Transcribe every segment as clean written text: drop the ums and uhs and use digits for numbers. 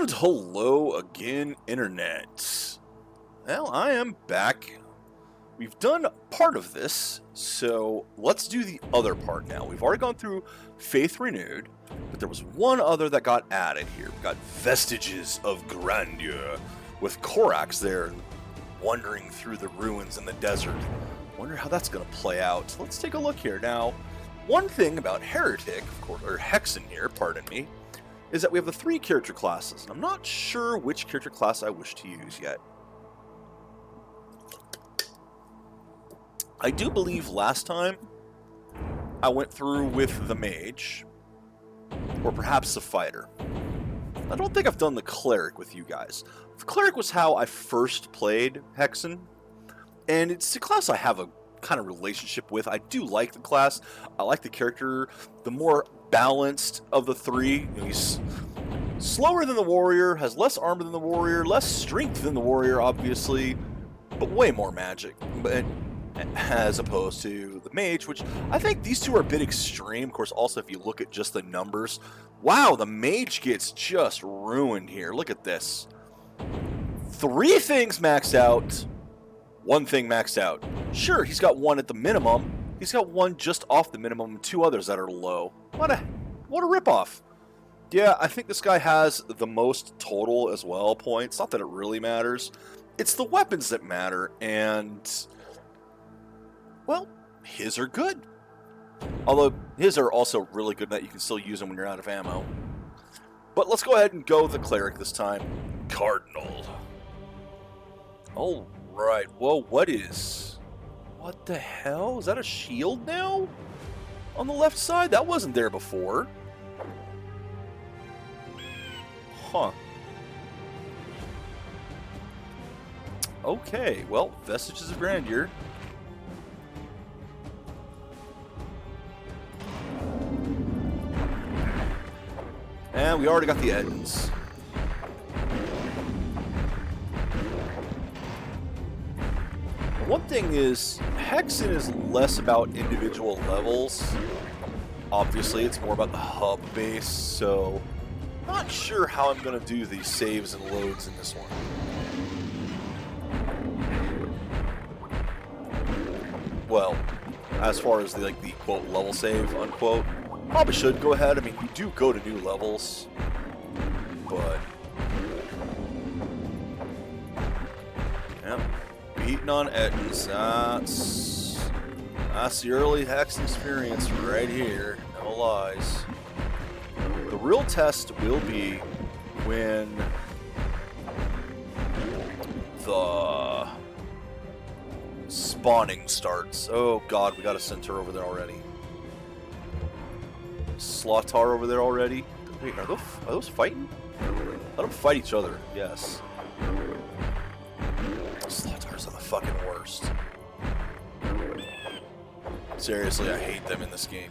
And hello again, Internet. Well, I am back. We've done part of this, so let's do the other part now. We've already gone through Faith Renewed, but there was one other that got added here. We got Vestiges of Grandeur, with Korax there wandering through the ruins in the desert. Wonder how that's going to play out. Let's take a look here. Now, one thing about Heretic, of course, or Hexen here, pardon me, is that we have the 3 character classes, and I'm not sure which character class I wish to use yet. I do believe last time I went through with the mage, or perhaps the fighter. I don't think I've done the cleric with you guys. The cleric was how I first played Hexen, and it's a class I have a kind of relationship with. I do like the class. I like the character. The more balanced of the 3. You know, he's slower than the warrior, has less armor than the warrior, less strength than the warrior, obviously, but way more magic. But as opposed to the mage, which I think these two are a bit extreme. Of course, also if you look at just the numbers, wow, the mage gets just ruined here. Look at this. 3 things maxed out, 1 thing maxed out. Sure, he's got 1 at the minimum. He's got 1 just off the minimum and 2 others that are low. What a ripoff. Yeah, I think this guy has the most total as well points. Not that it really matters. It's the weapons that matter, and well, his are good. Although his are also really good in that you can still use them when you're out of ammo. But let's go ahead and go with the cleric this time. Cardinal. All right. Whoa, what the hell? Is that a shield now? On the left side? That wasn't there before. Huh. Okay, well, Vestiges of Grandeur. And we already got the Edens. One thing is, Hexen is less about individual levels. Obviously, it's more about the hub base, so not sure how I'm going to do these saves and loads in this one. Well, as far as the quote level save unquote, probably should go ahead. I mean, you do go to new levels, but yeah, beating on Edens. That's the early Hexen experience right here. No lies. The real test will be when the spawning starts. Oh god, we got a centaur over there already. Slaughtaurs over there already. Wait, are those fighting? Let them fight each other. Yes. Slaughtaurs are the fucking worst. Seriously, I hate them in this game.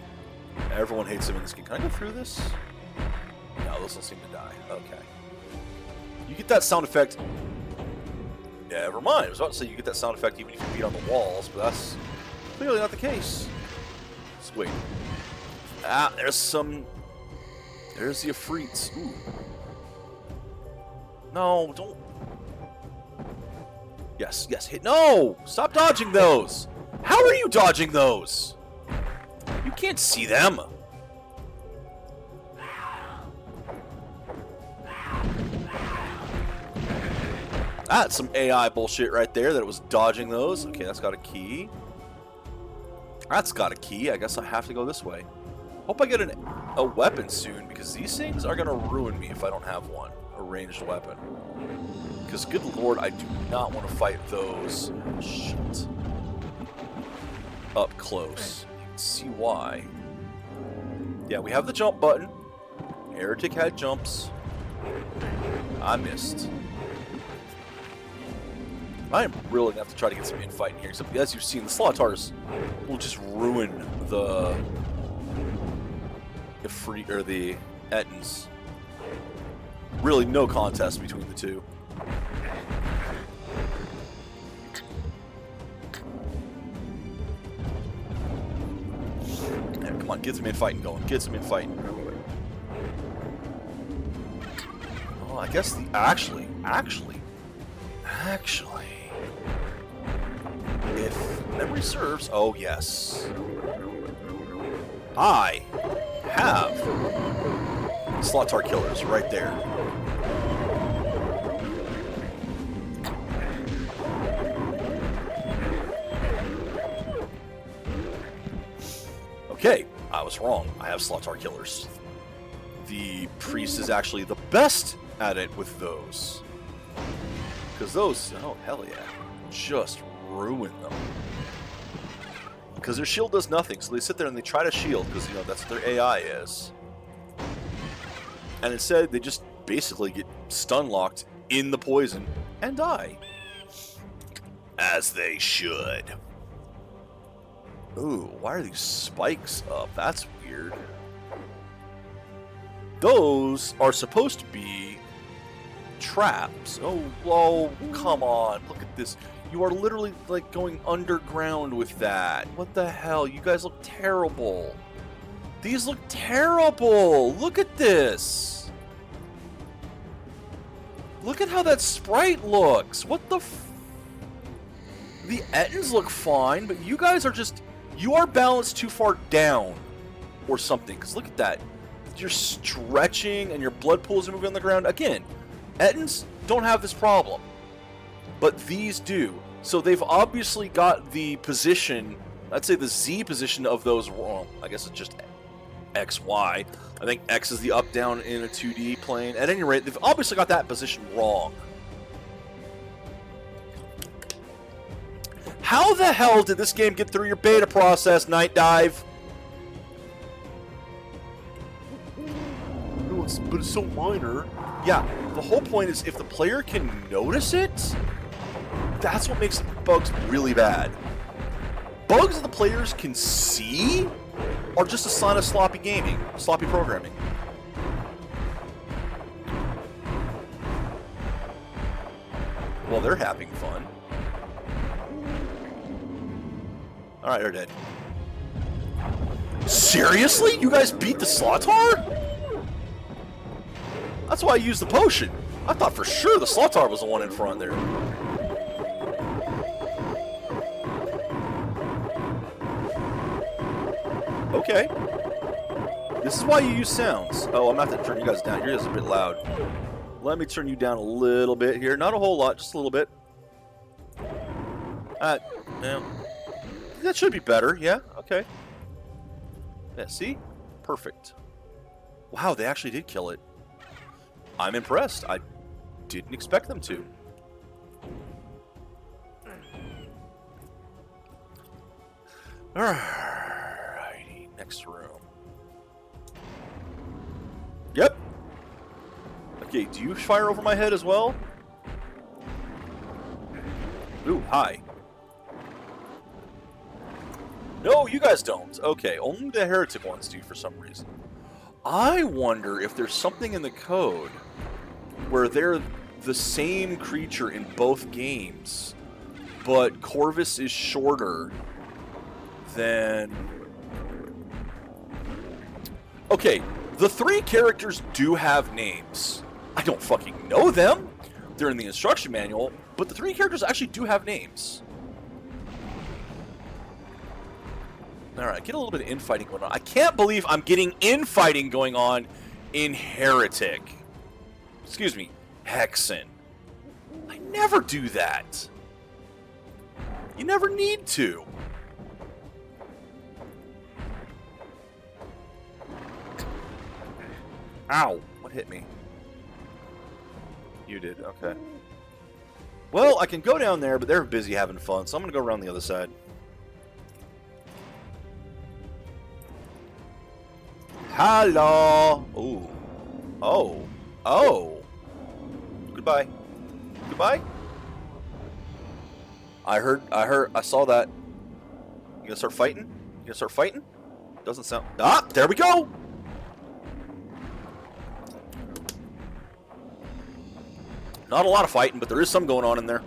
Everyone hates them in this game. Can I go through this? No, those don't seem to die. Okay. You get that sound effect. Never mind. I was about to say you get that sound effect even if you beat on the walls, but that's clearly not the case. Let's wait. Ah, there's the Ifrits. Ooh. No, don't. Yes, hit. No! Stop dodging those! How are you dodging those? You can't see them. That's some AI bullshit right there that it was dodging those. Okay, that's got a key. That's got a key. I guess I have to go this way. Hope I get a weapon soon, because these things are going to ruin me if I don't have one. A ranged weapon. Because, good lord, I do not want to fight those. Shit. Up close. You can see why. Yeah, we have the jump button. Heretic had jumps. I missed. I am really going to have to try to get some infighting here, except as you've seen, the slaughtaurs will just ruin the Edens. Really no contest between the two. Yeah, come on, get some infighting going. Get some infighting. Well, I guess the actually, if memory serves, oh yes, I have slaughtar killers right there. Okay, I was wrong. I have slaughtar killers. The priest is actually the best at it with those. Because those, oh hell yeah, just ruin them. Because their shield does nothing, so they sit there and they try to shield, because, you know, that's what their AI is. And instead, they just basically get stun locked in the poison and die. As they should. Ooh, why are these spikes up? That's weird. Those are supposed to be traps. Oh, come on. Look at this. You are literally, like, going underground with that. What the hell? You guys look terrible. These look terrible. Look at this. Look at how that sprite looks. What the f... The Ettins look fine, but you guys are just... You are balanced too far down. Or something. Because look at that. You're stretching and your blood pools are moving on the ground. Again, Ettins don't have this problem. But these do. So they've obviously got the position, I'd say the Z position of those wrong. I guess it's just X, Y. I think X is the up, down in a 2D plane. At any rate, they've obviously got that position wrong. How the hell did this game get through your beta process, Night Dive? No, but it's so minor. Yeah, the whole point is if the player can notice it, that's what makes bugs really bad. Bugs that the players can see are just a sign of sloppy gaming, sloppy programming. Well, they're having fun. Alright, they're dead. Seriously? You guys beat the slaughtar? That's why I used the potion. I thought for sure the slaughtar was the one in front there. Okay. This is why you use sounds. Oh, I'm going to have to turn you guys down. You're just a bit loud. Let me turn you down a little bit here. Not a whole lot, just a little bit. Yeah. That should be better. Yeah, okay. Yeah, see? Perfect. Wow, they actually did kill it. I'm impressed. I didn't expect them to. Alrighty, next room. Yep. Okay, do you fire over my head as well? Ooh, hi. No, you guys don't. Okay, only the heretic ones do for some reason. I wonder if there's something in the code where they're the same creature in both games, but Corvus is shorter than... Okay, the three characters do have names. I don't fucking know them. They're in the instruction manual, but the three characters actually do have names. Alright, get a little bit of infighting going on. I can't believe I'm getting infighting going on in Heretic. Excuse me, Hexen. I never do that. You never need to. Ow, what hit me? You did, okay. Well, I can go down there, but they're busy having fun, so I'm going to go around the other side. Hello. Ooh. Oh. Oh. Goodbye. Goodbye. I saw that. You gonna start fighting? You gonna start fighting? Doesn't sound... Ah, there we go! Not a lot of fighting, but there is some going on in there.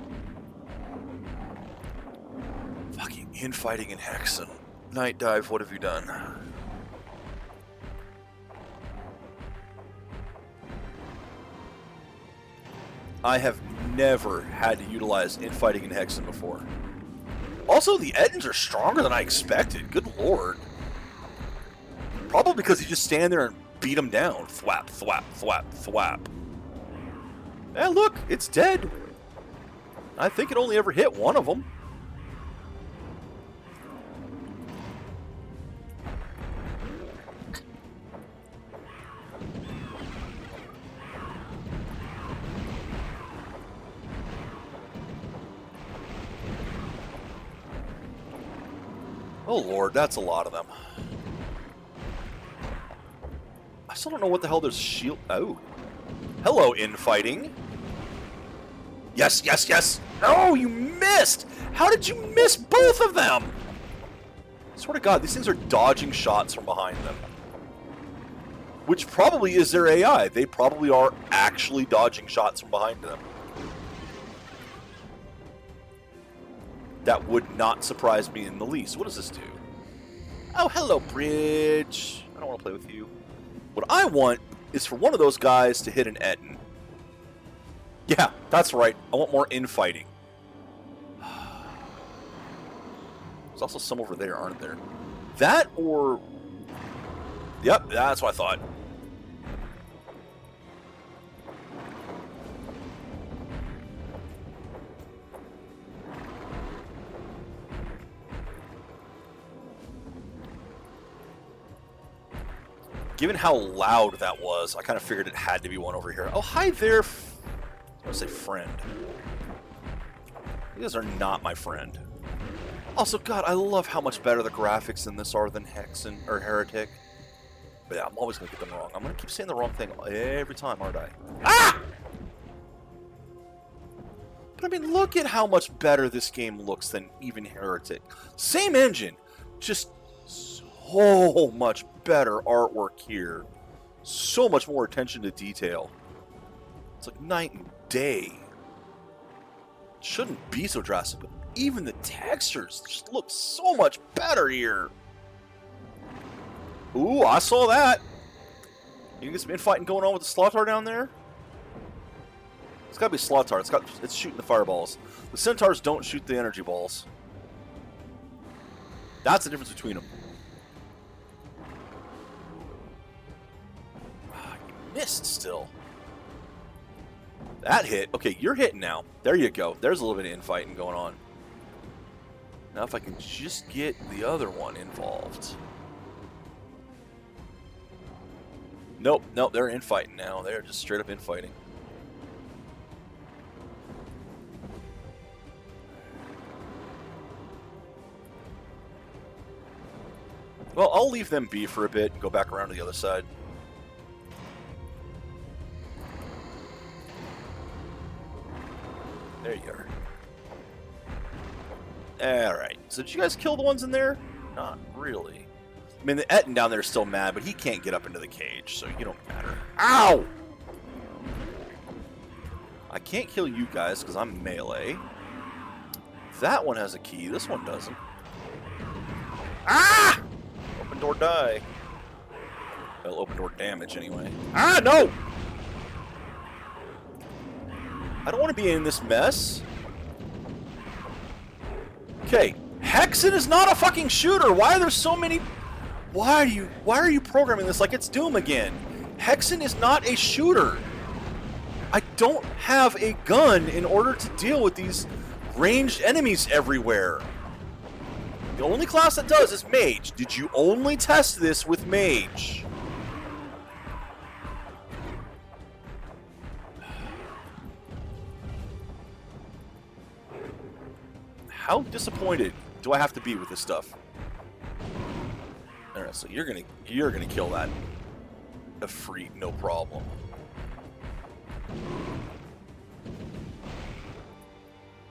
Fucking infighting in Hexen. Night Dive, what have you done? I have never had to utilize infighting in Hexen before. Also, the Ettins are stronger than I expected. Good lord. Probably because you just stand there and beat them down. Thwap, thwap, thwap, thwap. Eh, look, it's dead. I think it only ever hit one of them. Oh lord, that's a lot of them. I still don't know what the hell there's shield. Oh. Hello, infighting. Yes, yes, yes. Oh, you missed! How did you miss both of them? I swear to God, these things are dodging shots from behind them. Which probably is their AI. They probably are actually dodging shots from behind them. That would not surprise me in the least. What does this do? Oh, hello, bridge. I don't want to play with you. What I want is for one of those guys to hit an Ettin. Yeah, that's right. I want more infighting. There's also some over there, aren't there? That or... Yep, that's what I thought. Given how loud that was, I kind of figured it had to be one over here. Oh, hi there. I want to say friend. You guys are not my friend. Also, God, I love how much better the graphics in this are than Hexen or Heretic. But yeah, I'm always going to get them wrong. I'm going to keep saying the wrong thing every time, aren't I? Ah! But I mean, look at how much better this game looks than even Heretic. Same engine, just so much better artwork here. So much more attention to detail. It's like night and day. It shouldn't be so drastic, but even the textures just look so much better here. Ooh, I saw that. You can get some infighting going on with the slaughtaur down there. It's gotta be slaughtaur. It's shooting the fireballs. The centaurs don't shoot the energy balls. That's the difference between them. Missed still. That hit. Okay, you're hitting now. There you go. There's a little bit of infighting going on. Now if I can just get the other one involved. Nope, nope, they're infighting now. They're just straight up infighting. Well, I'll leave them be for a bit and go back around to the other side. There you are. Alright, so did you guys kill the ones in there? Not really. I mean, the Ettin down there is still mad, but he can't get up into the cage, so you don't matter. Ow! I can't kill you guys because I'm melee. That one has a key, this one doesn't. Ah! Open door die. Well, open door damage anyway. Ah, no! I don't want to be in this mess. Okay, Hexen is not a fucking shooter. Why are there so many? Why are you programming this like it's Doom again? Hexen is not a shooter. I don't have a gun in order to deal with these ranged enemies everywhere. The only class that does is Mage. Did you only test this with Mage? How disappointed do I have to be with this stuff? Alright, so you're gonna kill that Efreet, no problem.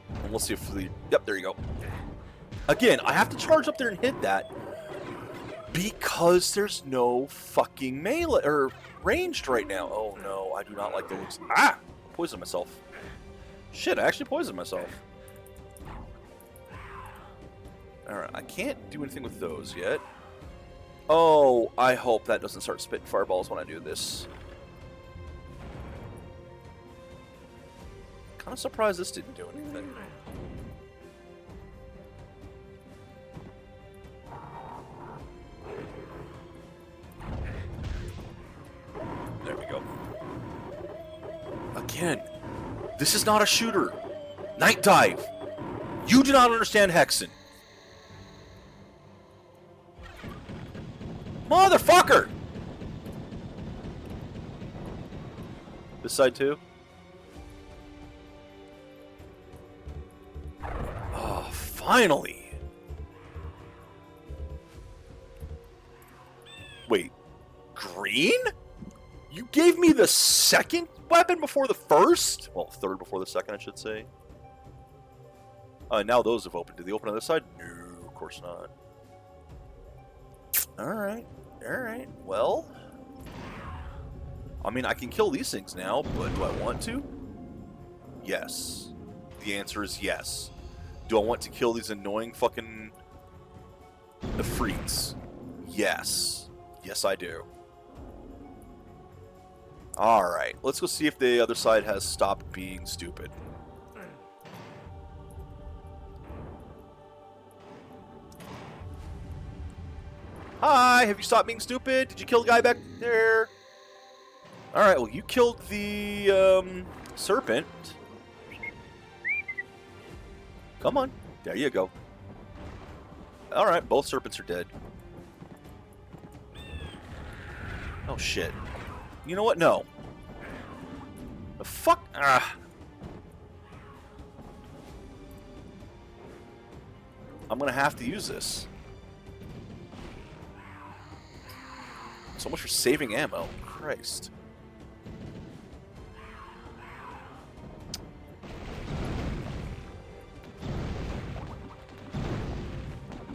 And we'll see if the... Yep, there you go. Again, I have to charge up there and hit that because there's no fucking melee or ranged right now. Oh no, I do not like the looks. Ah! Poisoned myself. Shit, I actually poisoned myself. Alright, I can't do anything with those yet. Oh, I hope that doesn't start spitting fireballs when I do this. of surprised this didn't do anything. There we go. Again, this is not a shooter. Night dive. You do not understand Hexen. Motherfucker! This side too? Oh, finally! Wait, green? You gave me the second weapon before the first? Well, third before the second, I should say. Now those have opened. Did they open on this side? No, of course not. Alright, alright. Well, I mean, I can kill these things now, but do I want to? Yes. The answer is yes. Do I want to kill these annoying fucking freaks? Yes. Yes, I do. Alright, let's go see if the other side has stopped being stupid. Hi, have you stopped being stupid? Did you kill the guy back there? Alright, well, you killed the serpent. Come on. There you go. Alright, both serpents are dead. Oh, shit. You know what? No. The fuck? Ah. I'm gonna have to use this. So much for saving ammo. Christ.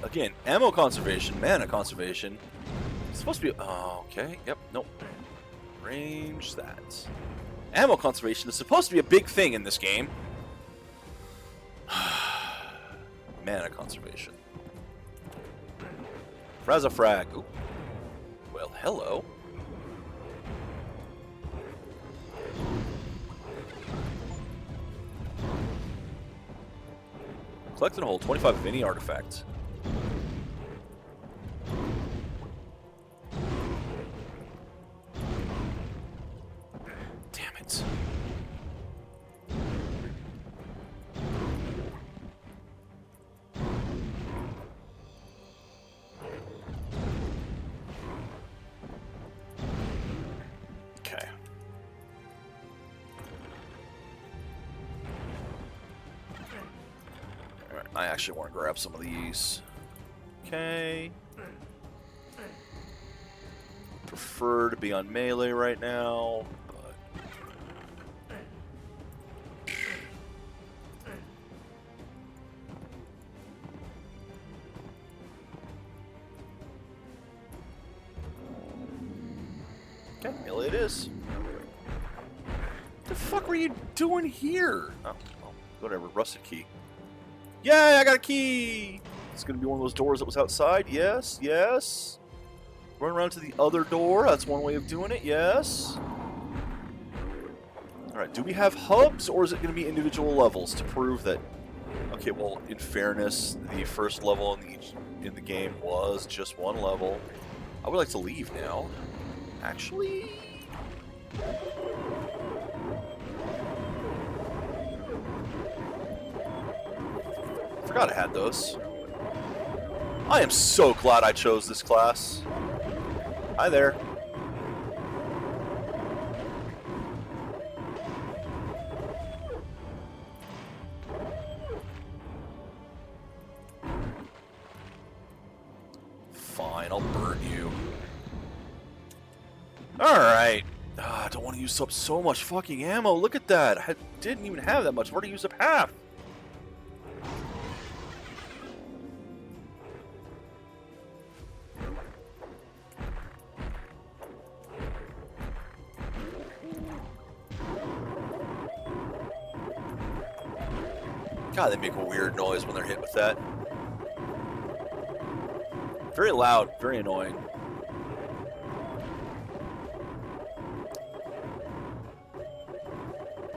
Again, ammo conservation, mana conservation. It's supposed to be... Oh, okay. Yep. Nope. Range that. Ammo conservation is supposed to be a big thing in this game. Mana conservation. Frag. Ooh. Well, hello. Collect and hold 25 of any artifact. Damn it. Okay. Alright, I actually want to grab some of these. Okay. Prefer to be on melee right now, but... Okay, melee it is. What the fuck were you doing here? Oh, well, whatever, rusted key. Yay, I got a key! It's gonna be one of those doors that was outside, yes, yes. Run around to the other door, that's one way of doing it, yes. Alright, do we have hubs, or is it going to be individual levels to prove that... Okay, well, in fairness, the first level in the game was just one level. I would like to leave now. Actually... Forgot I had those. I am so glad I chose this class. Hi there. Fine, I'll burn you. Alright. I don't want to use up so much fucking ammo. Look at that. I didn't even have that much. I've already used up half. God, they make a weird noise when they're hit with that. Very loud, very annoying.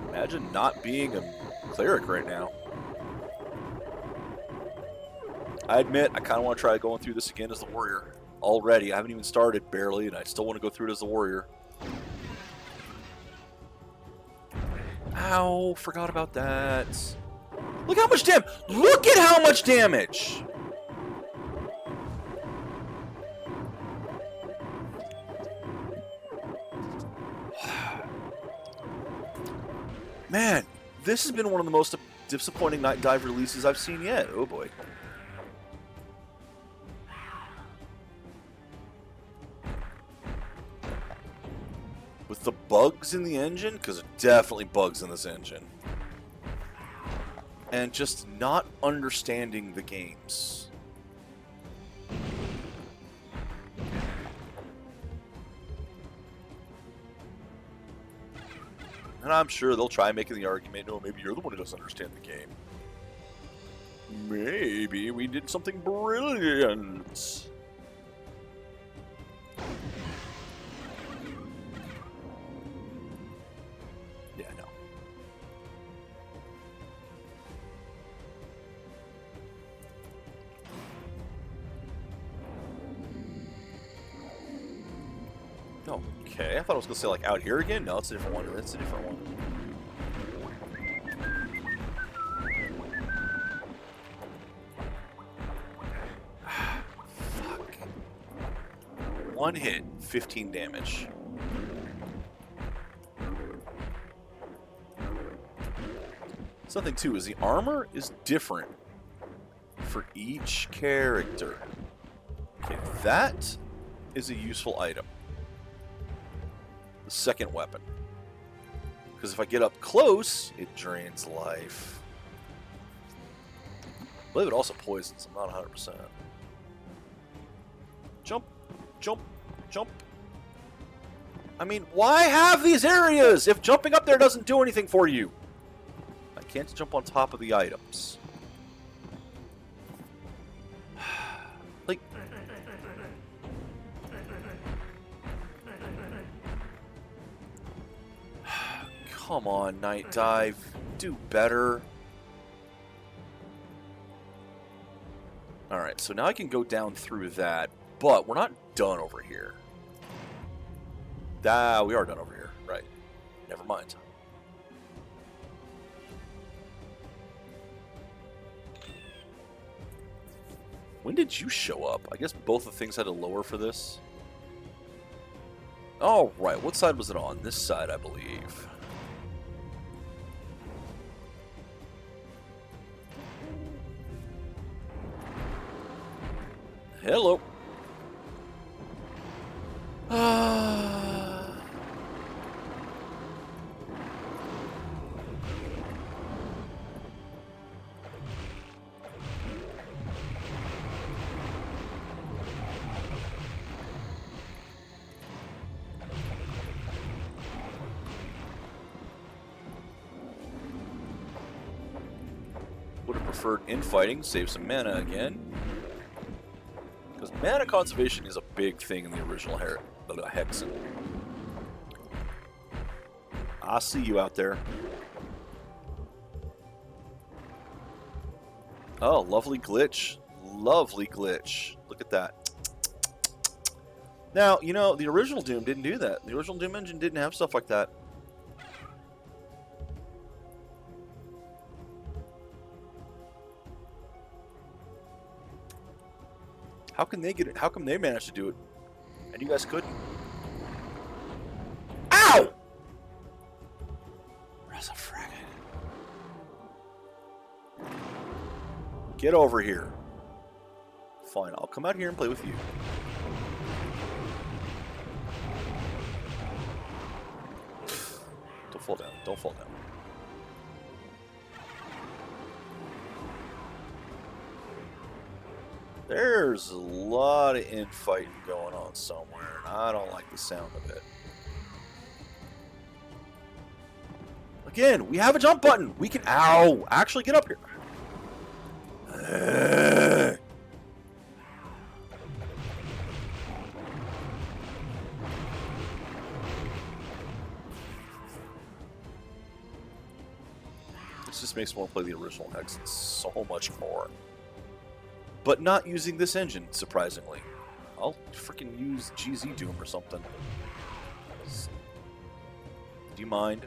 Imagine not being cleric right now. I admit, I kind of want to try going through this again as the warrior. Already, I haven't even started, barely, and I still want to go through it as the warrior. Ow, forgot about that. Look how much damage! Look at how much damage! Man, this has been one of the most disappointing Night Dive releases I've seen yet. Oh boy. With the bugs in the engine, because there are definitely bugs in this engine. And just not understanding the games. And I'm sure they'll try making the argument, no, maybe you're the one who doesn't understand the game. Maybe we did something brilliant. Yeah, no. Okay, I thought I was going to say, like, out here again? No, it's a different one. It's a different one. Fuck. One hit, 15 damage. Something, too, is the armor is different for each character. Okay, that is a useful item. The second weapon. Because if I get up close, it drains life. I believe it also poisons. I'm not 100%. Jump, jump, jump. I mean, why have these areas if jumping up there doesn't do anything for you? I can't jump on top of the items. Like... Come on, Night Dive. Do better. Alright, so now I can go down through that, but we're not done over here. Ah, we are done over here. Right. Never mind. When did you show up? I guess both the things had to lower for this. Oh, right. What side was it on? This side, I believe. Hello. Would have preferred infighting, save some mana again. Because mana conservation is a big thing in the original Hexen. I see you out there. Oh, lovely glitch. Lovely glitch. Look at that. Now, you know, the original Doom didn't do that. The original Doom engine didn't have stuff like that. How can they get it? How come they managed to do it, and you guys couldn't? Ow! Where's a fragment? Get over here. Fine, I'll come out here and play with you. Don't fall down. Don't fall down. There's a lot of infighting going on somewhere, and I don't like the sound of it. Again, we have a jump button. We can... Ow! Actually, get up here. This just makes me want to play the original Hexen so much more. But not using this engine, surprisingly. I'll freaking use GZ Doom or something. Do you mind?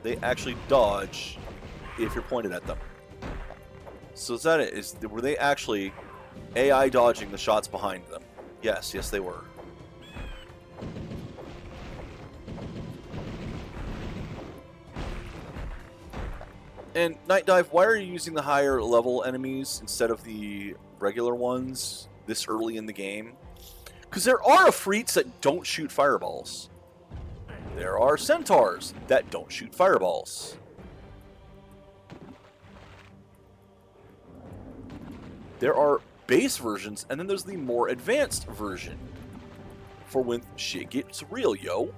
They actually dodge if you're pointed at them. So is that it? Were they actually AI dodging the shots behind them? Yes, yes they were. And Night Dive, why are you using the higher level enemies instead of the regular ones this early in the game? Because there are Afrits that don't shoot fireballs. There are centaurs that don't shoot fireballs. There are base versions, and then there's the more advanced version for when shit gets real, yo.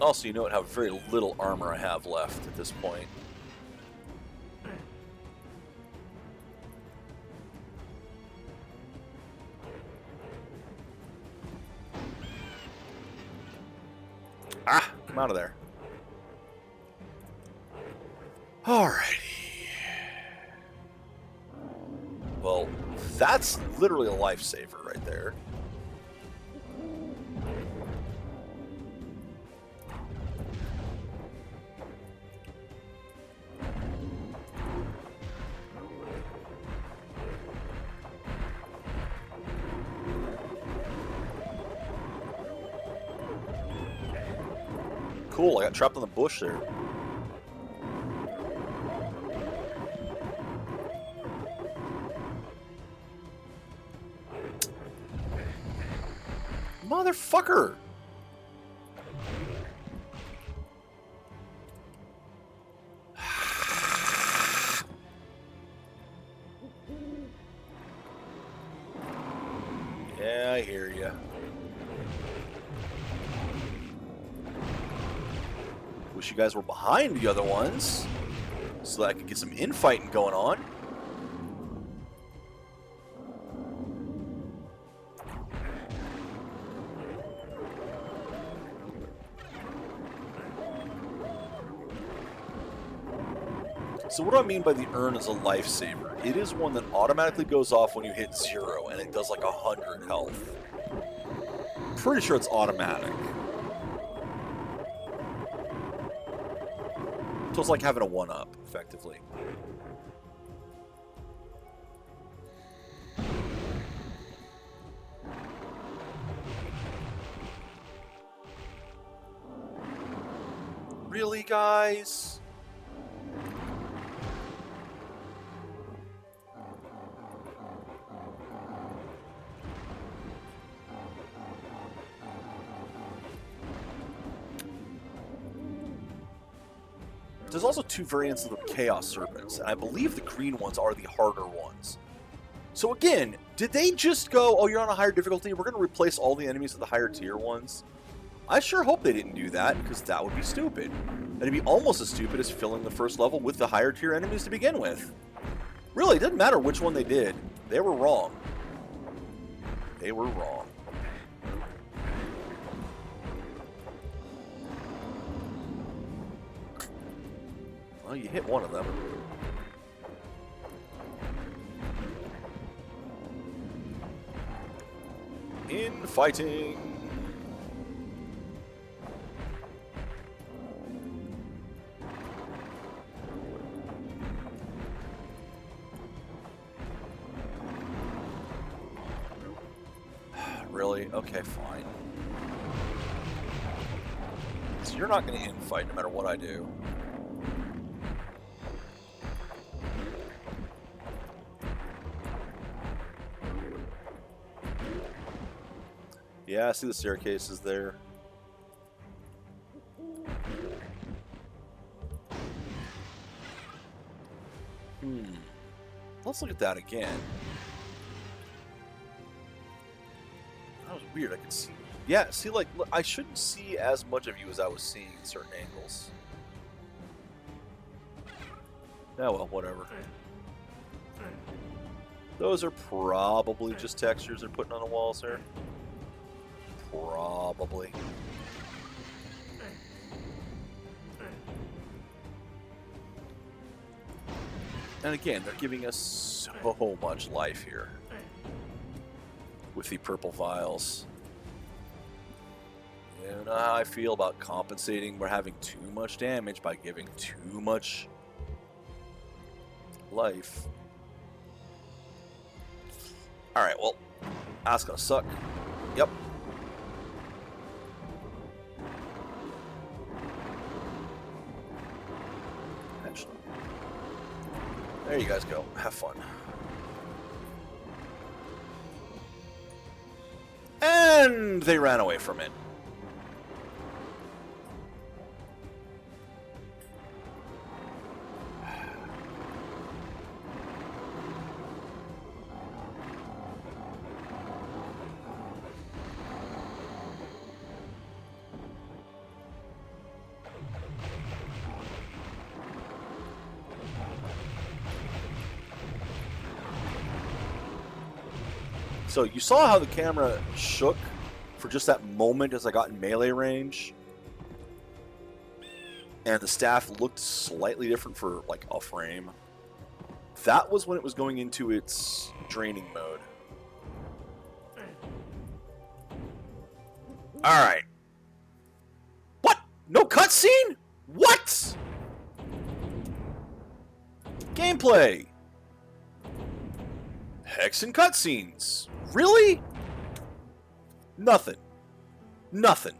Also, you note how very little armor I have left at this point. Ah! Come out of there. Alrighty. Well, that's literally a lifesaver right there. Cool, I got trapped in the bush there. Motherfucker! Yeah, I hear ya. Wish you guys were behind the other ones so that I could get some infighting going on. So what do I mean by the urn is a lifesaver? It is one that automatically goes off when you hit 0, and it does like 100 health. Pretty sure it's automatic. So it's like having a 1-up, effectively. Really, guys? There's also 2 variants of the Chaos Serpents, and I believe the green ones are the harder ones. So again, did they just go, oh, you're on a higher difficulty, we're going to replace all the enemies with the higher tier ones? I sure hope they didn't do that, because that would be stupid. And it'd be almost as stupid as filling the first level with the higher tier enemies to begin with. Really, it doesn't matter which one they did. They were wrong. They were wrong. Well, you hit one of them. Infighting. Really? Okay, fine. So you're not going to infight no matter what I do. Yeah, I see the staircases there. Let's look at that again. I was Weird, I can see. Yeah, see, like, look, I shouldn't see as much of you as I was seeing in certain angles. Yeah, well, whatever. Those are probably just textures they're putting on the walls here. Probably. And again, they're giving us so much life here with the purple vials. You know how I feel about compensating. We're having too much damage by giving too much life. Alright, well, that's gonna suck. Yep. Actually, there you guys go. Have fun. And they ran away from it. So you saw how the camera shook for just that moment as I got in melee range. And the staff looked slightly different for like a frame. That was when it was going into its draining mode. Alright. What? No cutscene? What? Gameplay. Hexen cutscenes. Really? Nothing. Nothing.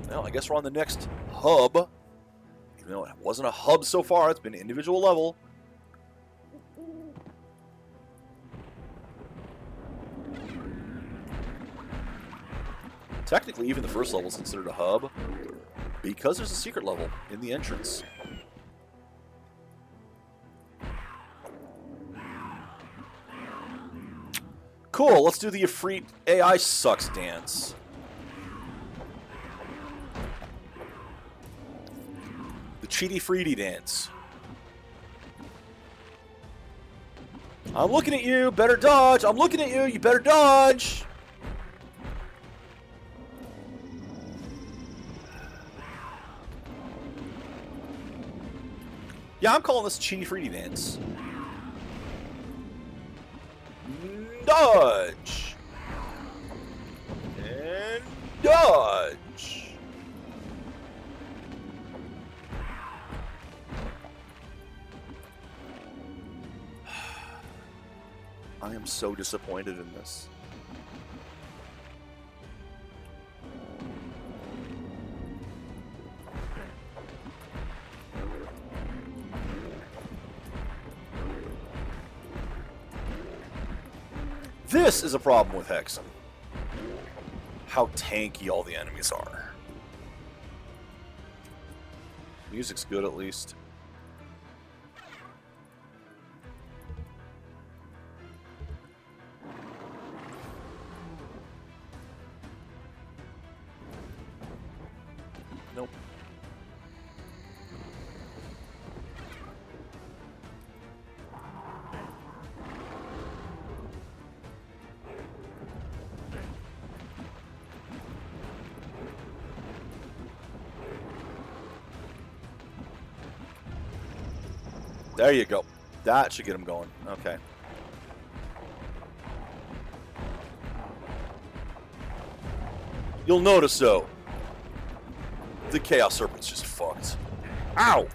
Well, I guess we're on the next hub. Even though it wasn't a hub so far, it's been an individual level. Technically, even the first level is considered a hub because there's a secret level in the entrance. Cool, let's do the Ifrit AI sucks dance. The Cheaty Freedy dance. I'm looking at you, better dodge. I'm looking at you, you better dodge. Yeah, I'm calling this Cheaty Freedy dance. Dodge! And dodge! I am so disappointed in this. This is a problem with Hexen. How tanky all the enemies are. Music's good at least. Nope. There you go. That should get him going. Okay. You'll notice, though, the Chaos Serpent's just fucked. Ow!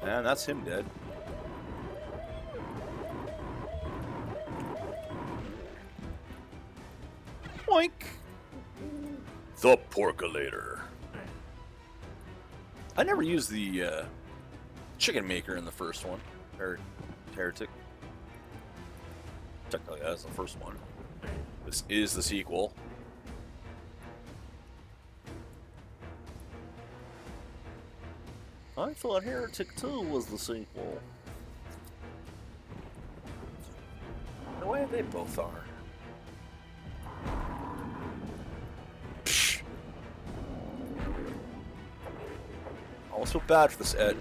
And that's him dead. Boink! The Porculator. I never used the chicken maker in the first one. Heretic. Technically, that's the first one. This is the sequel. I thought Heretic 2 was the sequel. No way, they both are. Psh. I almost feel bad for this, Ed.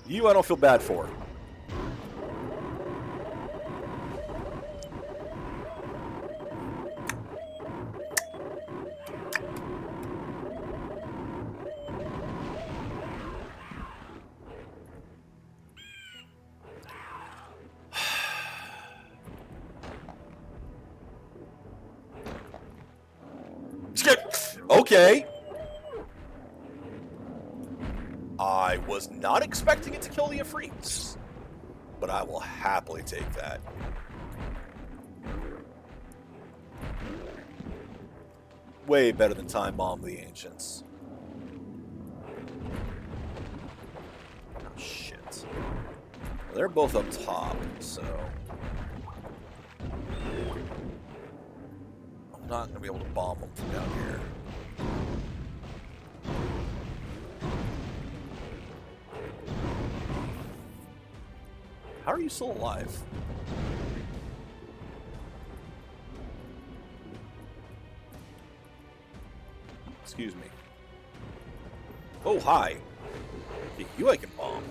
You, I don't feel bad for. Okay. I was not expecting it to kill the Ifrits, but I will happily take that. Way better than Time Bomb the Ancients. Oh, shit. Well, they're both up top, so... I'm not going to be able to bomb them from down here. How are you still alive? Excuse me. Oh, hi. Okay, you I can bomb.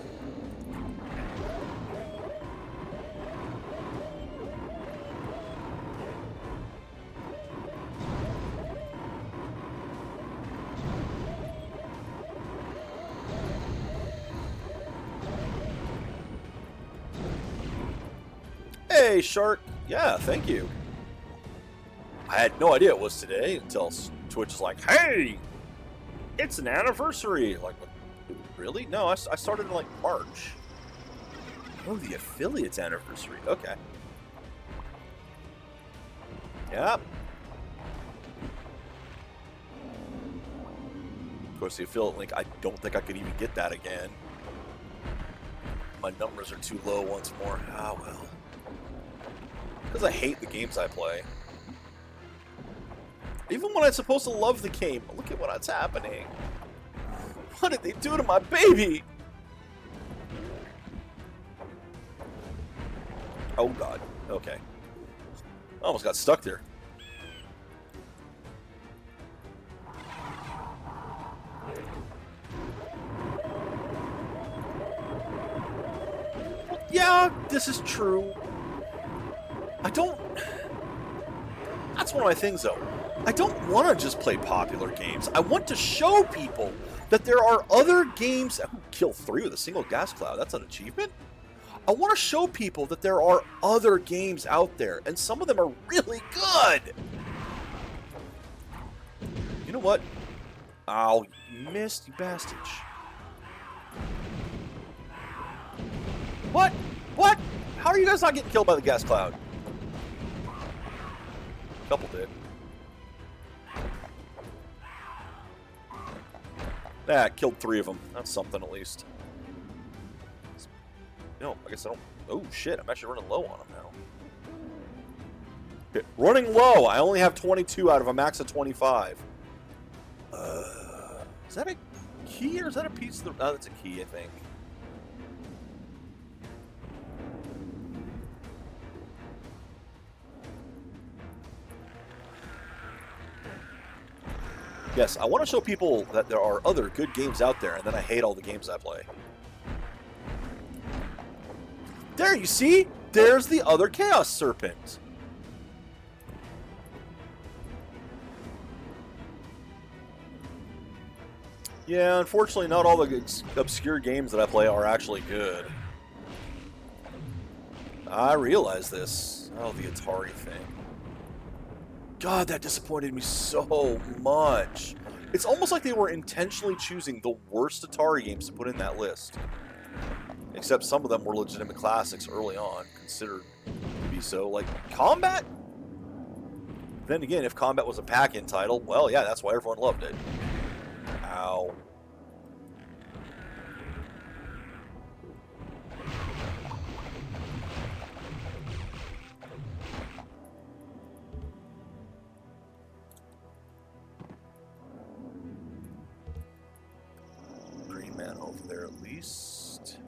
Hey, Shark. Yeah, thank you. I had no idea it was today until Twitch was like, hey, it's an anniversary. Like, really? No, I started in, like, March. Oh, the affiliate's anniversary. Okay. Yep. Of course, the affiliate link, I don't think I could even get that again. My numbers are too low once more. Ah, well. Because I hate the games I play. Even when I'm supposed to love the game, look at what's happening. What did they do to my baby? Oh god. Okay. I almost got stuck there. Yeah, this is true. I don't... That's one of my things, though. I don't want to just play popular games. I want to show people that there are other games... Ooh, kill 3 with a single gas cloud. That's an achievement? I want to show people that there are other games out there, and some of them are really good. You know what? Oh, you missed, you bastard. What? What? How are you guys not getting killed by the gas cloud? A couple did. Ah, killed 3 of them. That's something at least. No, I guess I don't... Oh, shit. I'm actually running low on them now. Okay, running low. I only have 22 out of a max of 25. Is that a key or is that a piece of the... Oh, that's a key, I think. Yes, I want to show people that there are other good games out there, and then I hate all the games I play. There, you see? There's the other Chaos Serpent. Yeah, unfortunately, not all the obscure games that I play are actually good. I realize this. Oh, the Atari thing. God, that disappointed me so much. It's almost like they were intentionally choosing the worst Atari games to put in that list. Except some of them were legitimate classics early on, considered to be so. Like, Combat? Then again, if Combat was a pack-in title, well, yeah, that's why everyone loved it. Ow. Green man over there at least.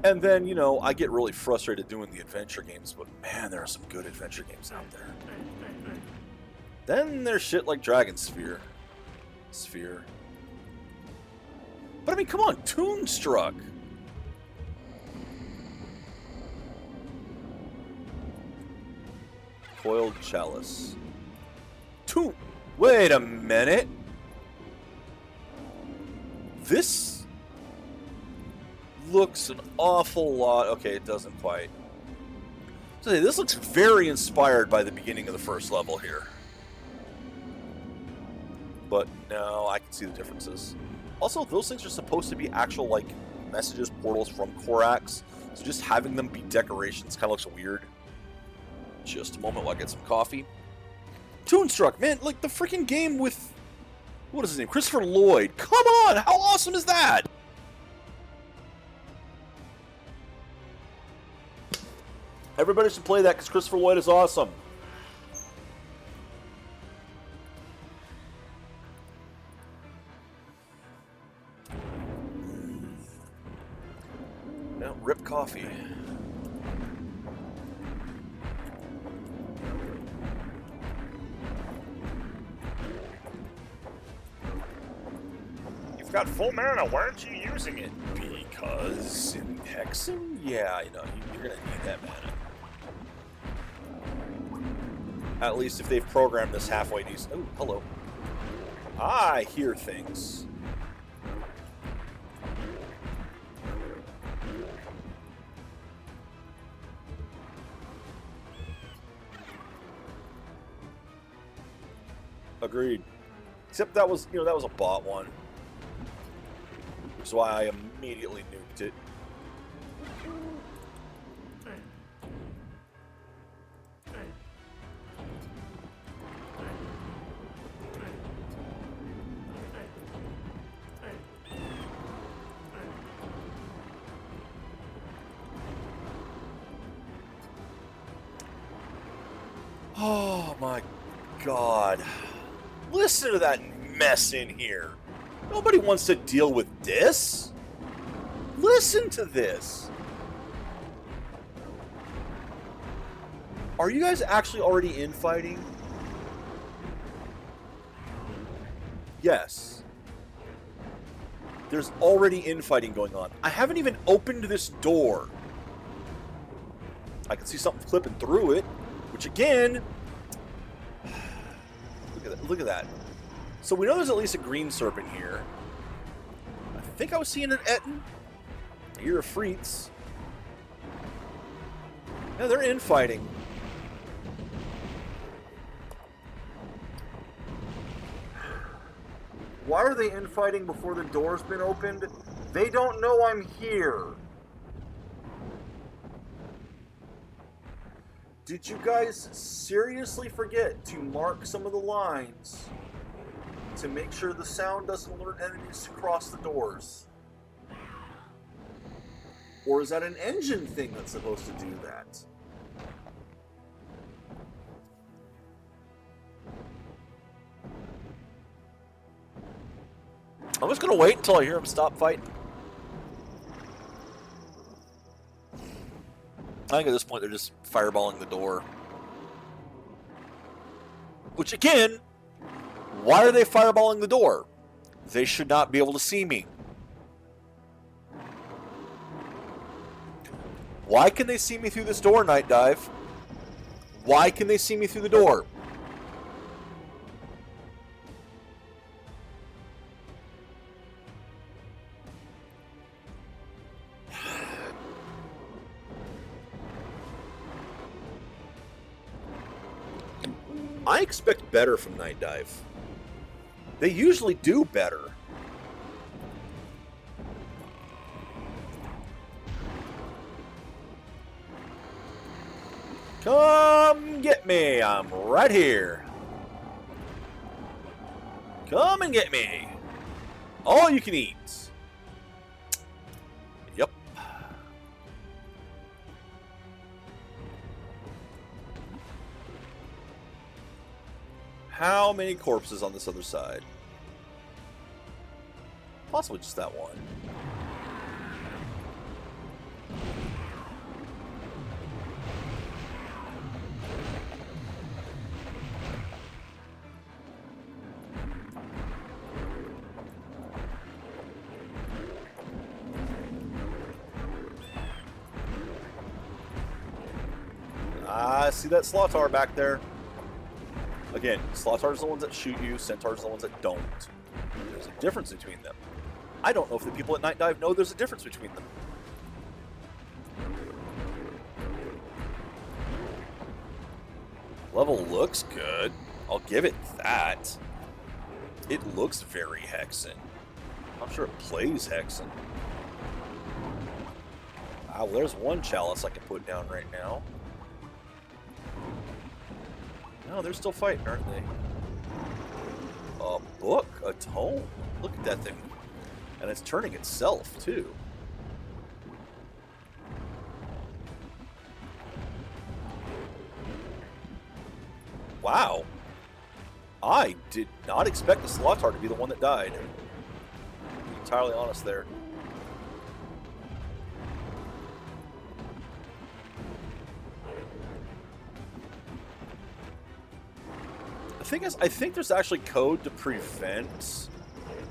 And then, you know, I get really frustrated doing the adventure games, but man, there are some good adventure games out there. Then there's shit like Dragon Sphere. But I mean, come on, Toonstruck. Coiled Chalice. Wait a minute. This looks an awful lot. Okay, it doesn't quite. So this looks very inspired by the beginning of the first level here. But no, I can see the differences. Also, those things are supposed to be actual, like, messages, portals from Korax. So just having them be decorations kind of looks weird. Just a moment while I get some coffee. Toonstruck, man, like the freaking game with, what is his name? Christopher Lloyd. Come on, how awesome is that? Everybody should play that because Christopher Lloyd is awesome. Now, rip coffee. You've got full mana, why aren't you using it? Because in Hexen? Yeah, you know, you're gonna need that mana. At least if they've programmed this halfway decent. Oh, hello. I hear things. Agreed. Except that was, you know, that was a bot one. Which is why I immediately nuked it. Oh my God. Listen to that mess in here. Nobody wants to deal with this. Listen to this. Are you guys actually already infighting? Yes. There's already infighting going on. I haven't even opened this door. I can see something clipping through it, which again, look at that. So we know there's at least a green serpent here. I think I was seeing an Etten. Ear of Freets. Yeah, they're infighting. Why are they infighting before the door's been opened? They don't know I'm here. Did you guys seriously forget to mark some of the lines to make sure the sound doesn't alert enemies to cross the doors? Or is that an engine thing that's supposed to do that? I'm just gonna wait until I hear him stop fighting. I think at this point they're just fireballing the door. Which again, why are they fireballing the door? They should not be able to see me. Why can they see me through this door, Night Dive? Why can they see me through the door? I expect better from Night Dive. They usually do better. Come get me. I'm right here. Come and get me. All you can eat. Yep. How many corpses on this other side? Possibly just that one. I see that slaughtaur back there. Again, slaughtaurs are the ones that shoot you, centaurs are the ones that don't. There's a difference between them. I don't know if the people at Night Dive know there's a difference between them. Level looks good. I'll give it that. It looks very Hexen. I'm sure it plays Hexen. Ah, well, there's one chalice I can put down right now. No, they're still fighting, aren't they? A book, a tome. Look at that thing. And it's turning itself, too. Wow. I did not expect the slaughtaur to be the one that died. To be entirely honest there. I think there's actually code to prevent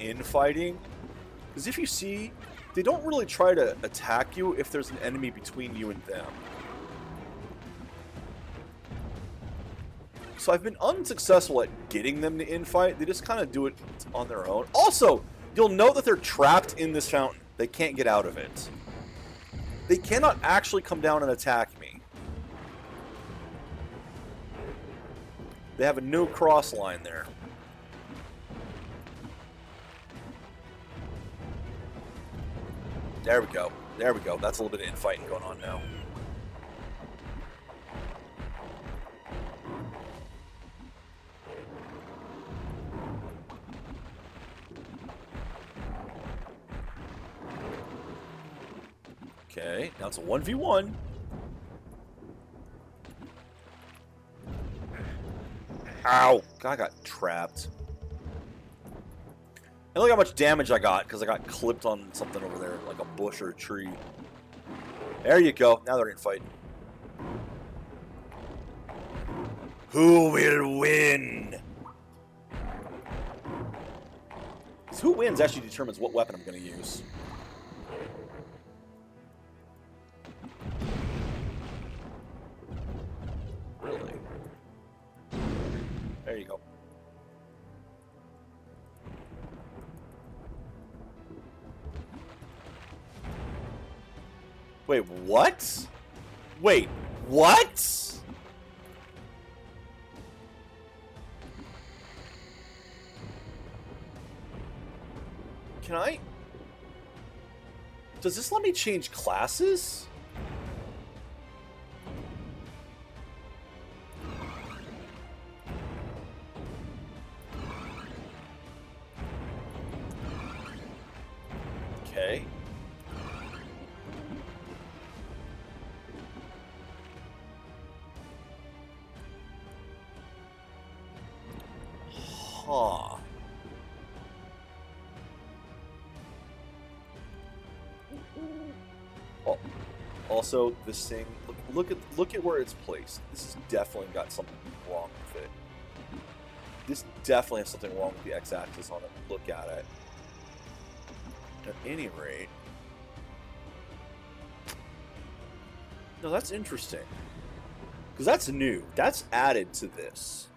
infighting. Because if you see, they don't really try to attack you if there's an enemy between you and them. So I've been unsuccessful at getting them to infight. They just kind of do it on their own. Also, you'll know that they're trapped in this fountain. They can't get out of it. They cannot actually come down and attack me. They have a no cross line there. There we go. There we go. That's a little bit of infighting going on now. Okay, now it's a 1v1. Ow! God, I got trapped. And look how much damage I got, because I got clipped on something over there, like a bush or a tree. There you go. Now they're in fight. Who will win? So who wins actually determines what weapon I'm going to use. Really? There you go. Wait, what? Wait, what? Can I? Does this let me change classes? Okay. Huh. Oh, also, this thing. Look at where it's placed. This has definitely got something wrong with it. This definitely has something wrong with the x-axis on it. Look at it. At any rate, no, that's interesting. Because that's new. That's added to this.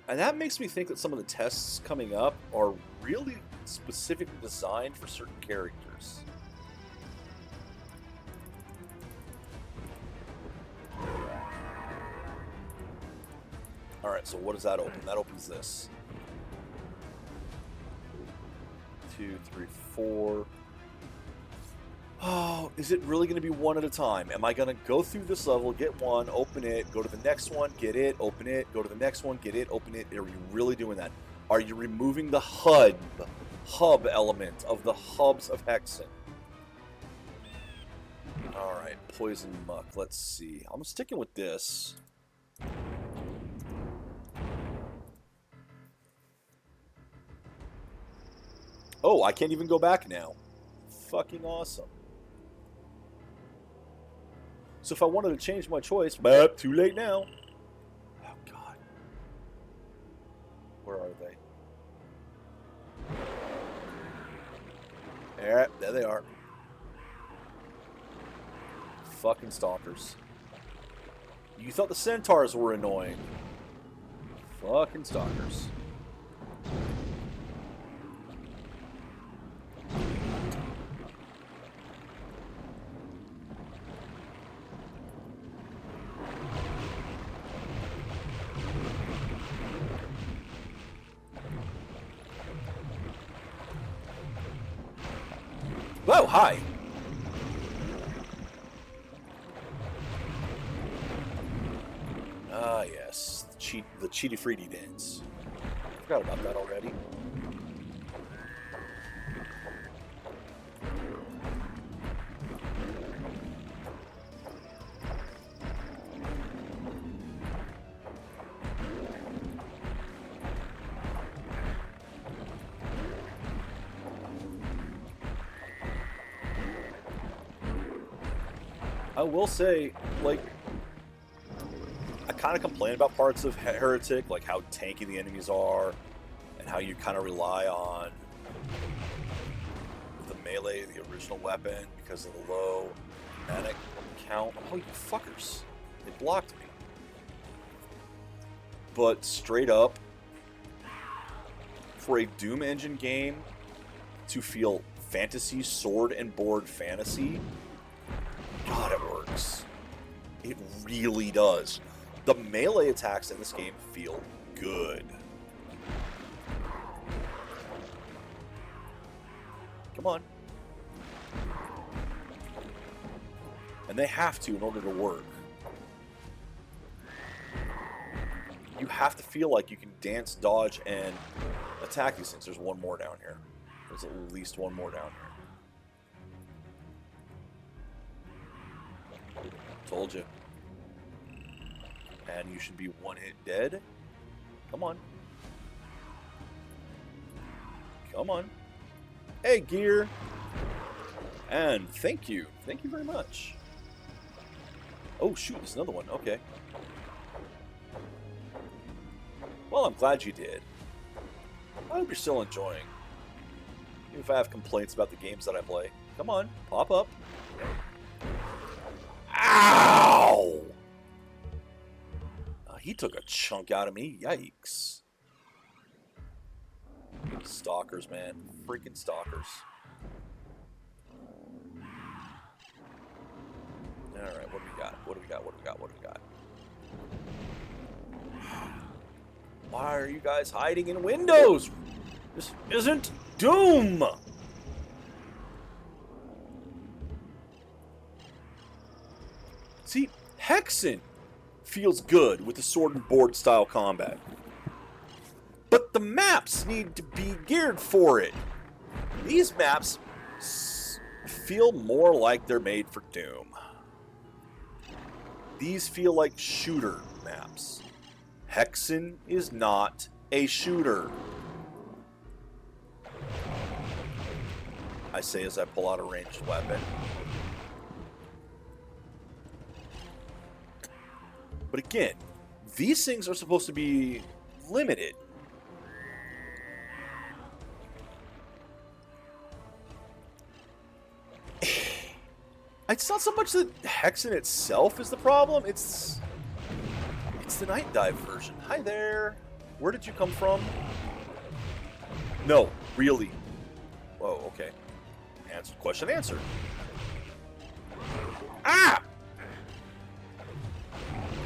And that makes me think that some of the tests coming up are really specifically designed for certain characters. Alright, so what does that open? That opens this. 2, 3, 4. Oh, is it really going to be one at a time? Am I going to go through this level, get one, open it, go to the next one, get it, open it, go to the next one, get it, open it? Are you really doing that? Are you removing the hub element of the hubs of Hexen? Alright, poison muck. Let's see. I'm sticking with this. Oh, I can't even go back now. Fucking awesome. So if I wanted to change my choice, but too late now. Oh, God. Where are they? Yeah, there they are. Fucking stalkers. You thought the centaurs were annoying. Fucking stalkers. Whoa, hi! Ah, yes. The Cheetah Freedy dance. Forgot about that already. I will say, like, I kind of complain about parts of Heretic, like how tanky the enemies are, and how you kind of rely on the melee, the original weapon, because of the low manic count. Oh, you fuckers. They blocked me. But straight up, for a Doom Engine game to feel fantasy, sword and board fantasy, God, it works. It really does. The melee attacks in this game feel good. Come on. And they have to in order to work. You have to feel like you can dance, dodge, and attack these things. There's one more down here. There's at least one more down here. Told you. And you should be one hit dead. Come on. Come on. Hey, gear. And thank you. Thank you very much. Oh, shoot. There's another one. Okay. Well, I'm glad you did. I hope you're still enjoying. Even if I have complaints about the games that I play. Come on. Pop up. Ow! He took a chunk out of me. Yikes. Stalkers, man. Freaking stalkers. Alright, what do we got? What do we got? What do we got? What do we got? Why are you guys hiding in windows? This isn't Doom! See, Hexen feels good with the sword and board style combat. But the maps need to be geared for it. These maps feel more like they're made for Doom. These feel like shooter maps. Hexen is not a shooter. I say as I pull out a ranged weapon. But again, these things are supposed to be limited. It's not so much that Hexen itself is the problem, it's the Night Dive version. Hi there. Where did you come from? No, really. Whoa, okay. Answer, question answered. Ah!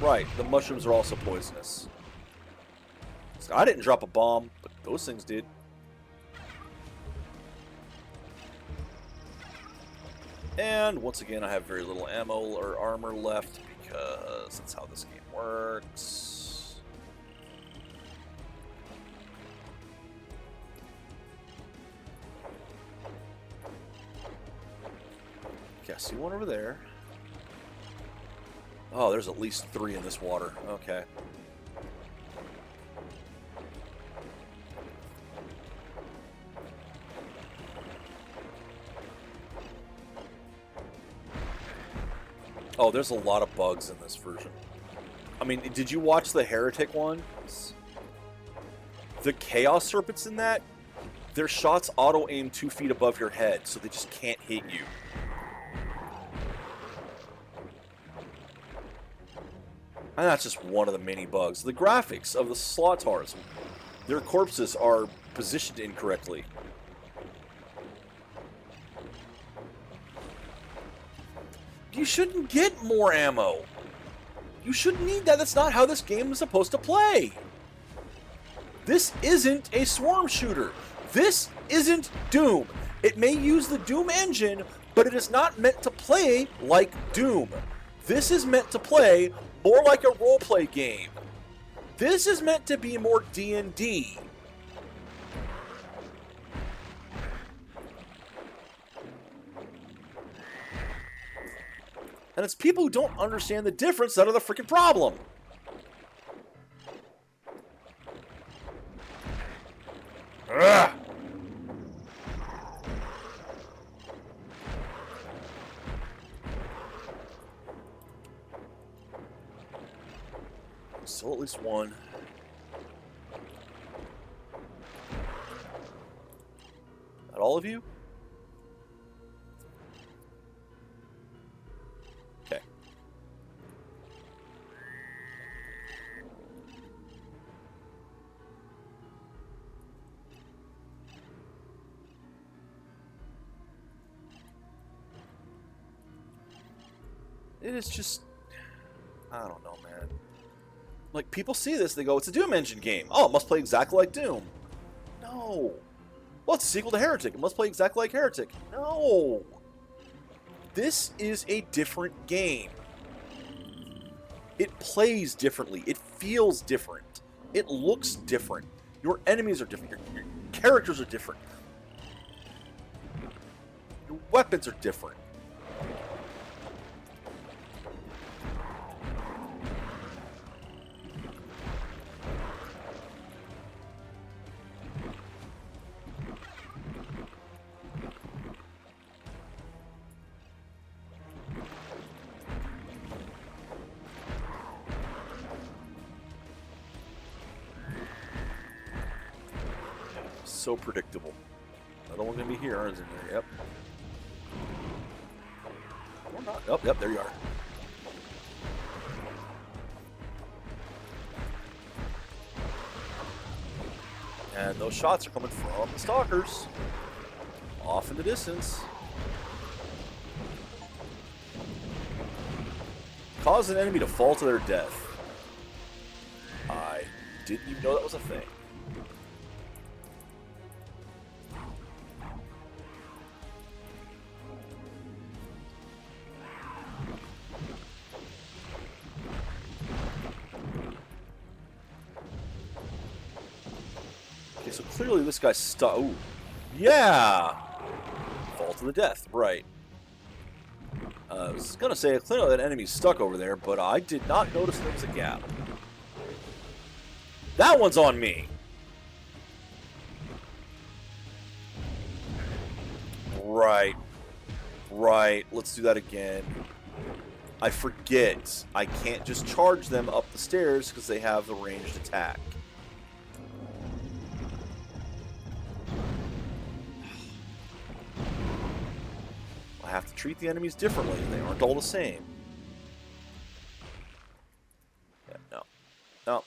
Right, the mushrooms are also poisonous. So I didn't drop a bomb, but those things did. And once again, I have very little ammo or armor left because that's how this game works. Okay, I see one over there. Oh, there's at least 3 in this water. Okay. Oh, there's a lot of bugs in this version. I mean, did you watch the Heretic one? The Chaos Serpents in that, their shots auto-aim 2 feet above your head, so they just can't hit you. And that's just one of the many bugs. The graphics of the slaughtaurs, their corpses are positioned incorrectly. You shouldn't get more ammo. You shouldn't need that. That's not how this game is supposed to play. This isn't a swarm shooter. This isn't Doom. It may use the Doom engine, but it is not meant to play like Doom. This is meant to play more like a roleplay game. This is meant to be more D&D. And it's people who don't understand the difference that are the freaking problem. Ugh. Still at least one. Not all of you? Okay. It is just... I don't know, man. Like, people see this, they go, it's a Doom engine game. Oh, it must play exactly like Doom. No. Well, it's a sequel to Heretic. It must play exactly like Heretic. No. This is a different game. It plays differently. It feels different. It looks different. Your enemies are different. Your characters are different. Your weapons are different. So predictable. Another one gonna be here, isn't there? Yep. Or not. Oh, yep, there you are. And those shots are coming from the stalkers. Off in the distance. Cause an enemy to fall to their death. I didn't even know that was a thing. So clearly this guy's stuck. Ooh. Yeah! Fall to the death, right. I was going to say, clearly that enemy's stuck over there, but I did not notice there was a gap. That one's on me! Right. Right. Let's do that again. I forget. I can't just charge them up the stairs because they have the ranged attack. I have to treat the enemies differently. They aren't all the same. Yeah, no. No.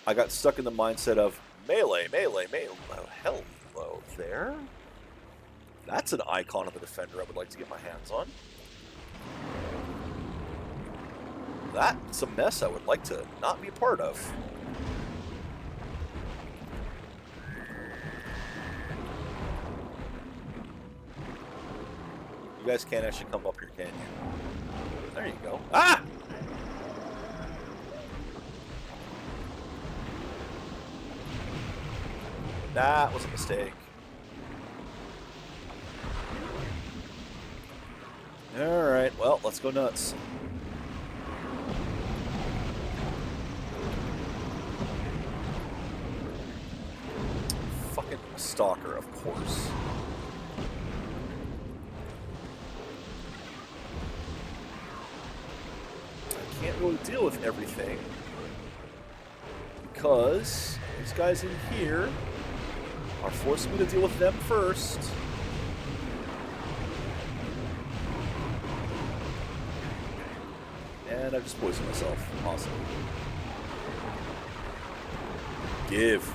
I got stuck in the mindset of melee, melee, melee. Hello there. That's an icon of a defender I would like to get my hands on. That's a mess I would like to not be a part of. guys can't actually come up here, can you? There you go. Ah! That was a mistake. Alright, well, let's go nuts. Fucking stalker, of course. I can't really deal with everything because these guys in here are forcing me to deal with them first. And I've just poisoned myself. Awesome. Give.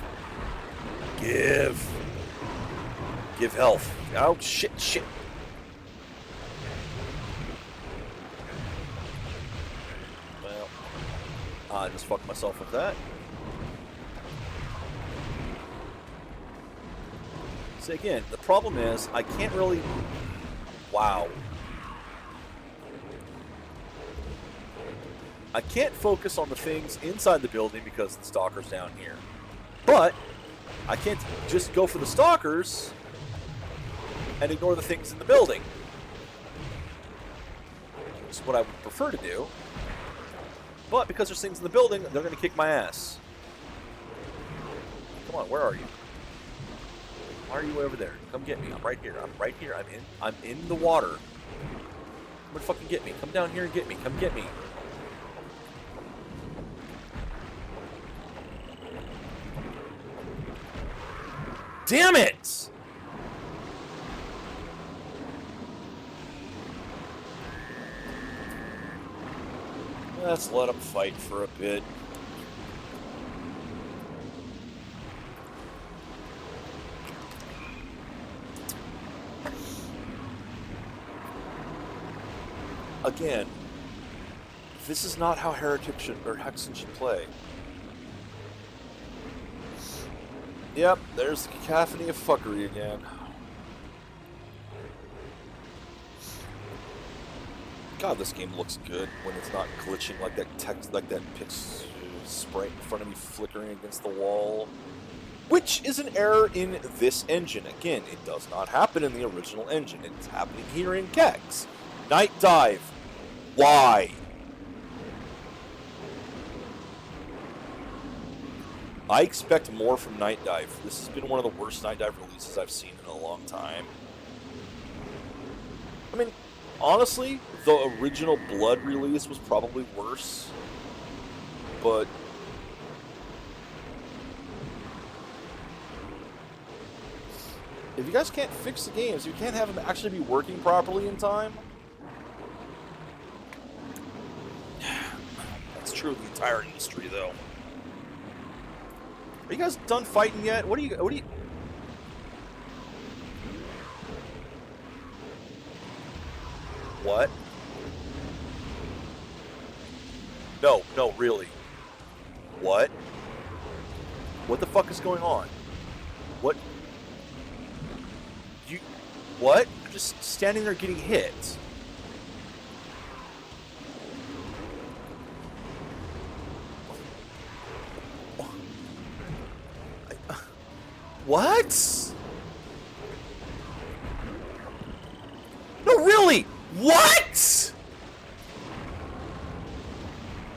Give health. Oh, shit. Well, I just fucked myself with that. So again, the problem is I can't really... Wow. I can't focus on the things inside the building because the stalker's down here. But I can't just go for the stalkers and ignore the things in the building. Which is what I would prefer to do. But because there's things in the building, they're going to kick my ass. Come on, where are you? Why are you over there? Come get me. I'm right here. I'm in the water. Come and fucking get me. Come down here and get me. Come get me. Damn it! Let's let them fight for a bit. Again, this is not how Heretic should, or Hexen should play. Yep, there's the cacophony of fuckery again. God, this game looks good when it's not glitching like that text, like that pix sprite in front of me flickering against the wall. Which is an error in this engine. Again, it does not happen in the original engine. It's happening here in Kex. Night Dive. Why? I expect more from Night Dive. This has been one of the worst Night Dive releases I've seen in a long time. I mean, honestly, the original Blood release was probably worse. But if you guys can't fix the games, you can't have them actually be working properly in time. That's true of the entire industry, though. Are you guys done fighting yet? What do you... What? No, really. What? What the fuck is going on? What? What? You're just standing there getting hit. What? No, really? What?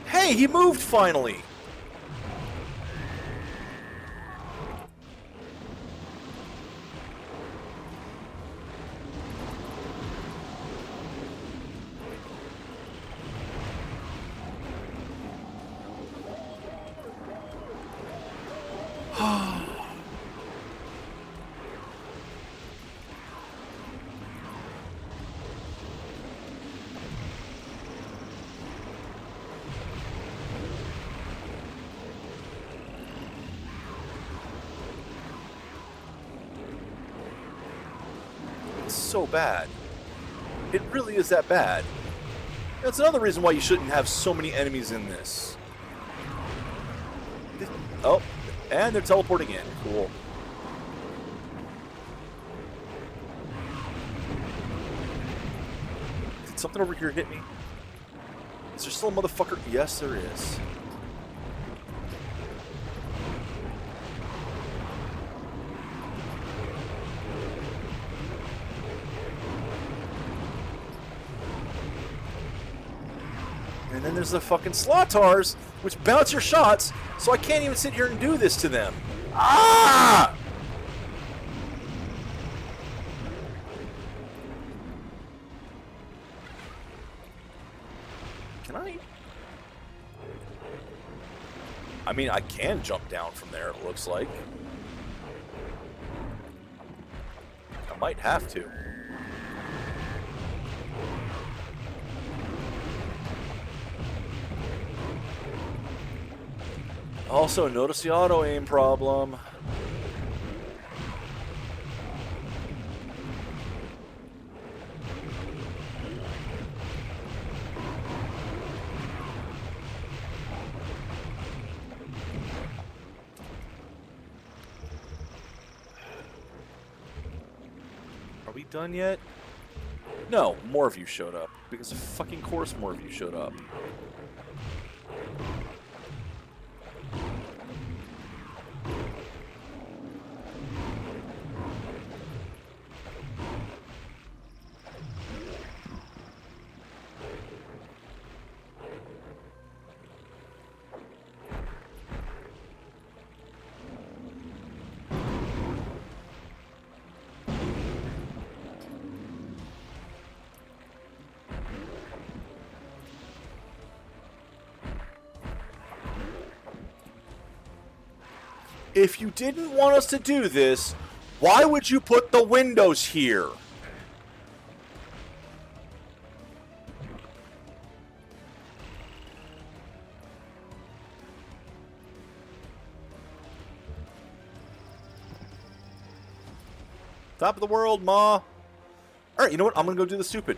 Hey, he moved finally. So bad. It really is that bad. That's another reason why you shouldn't have so many enemies in this. Oh, and they're teleporting in. Cool. something over here hit me? Is there still a motherfucker? Yes, there is. And then there's the fucking slaughtaurs, which bounce your shots, so I can't even sit here and do this to them. Ah! Can I? I mean, I can jump down from there, it looks like. I might have to. Also, notice the auto-aim problem. Are we done yet? No, more of you showed up. Because of fucking course more of you showed up. If you didn't want us to do this, why would you put the windows here? Top of the world, Ma. Alright, you know what? I'm gonna go do the stupid.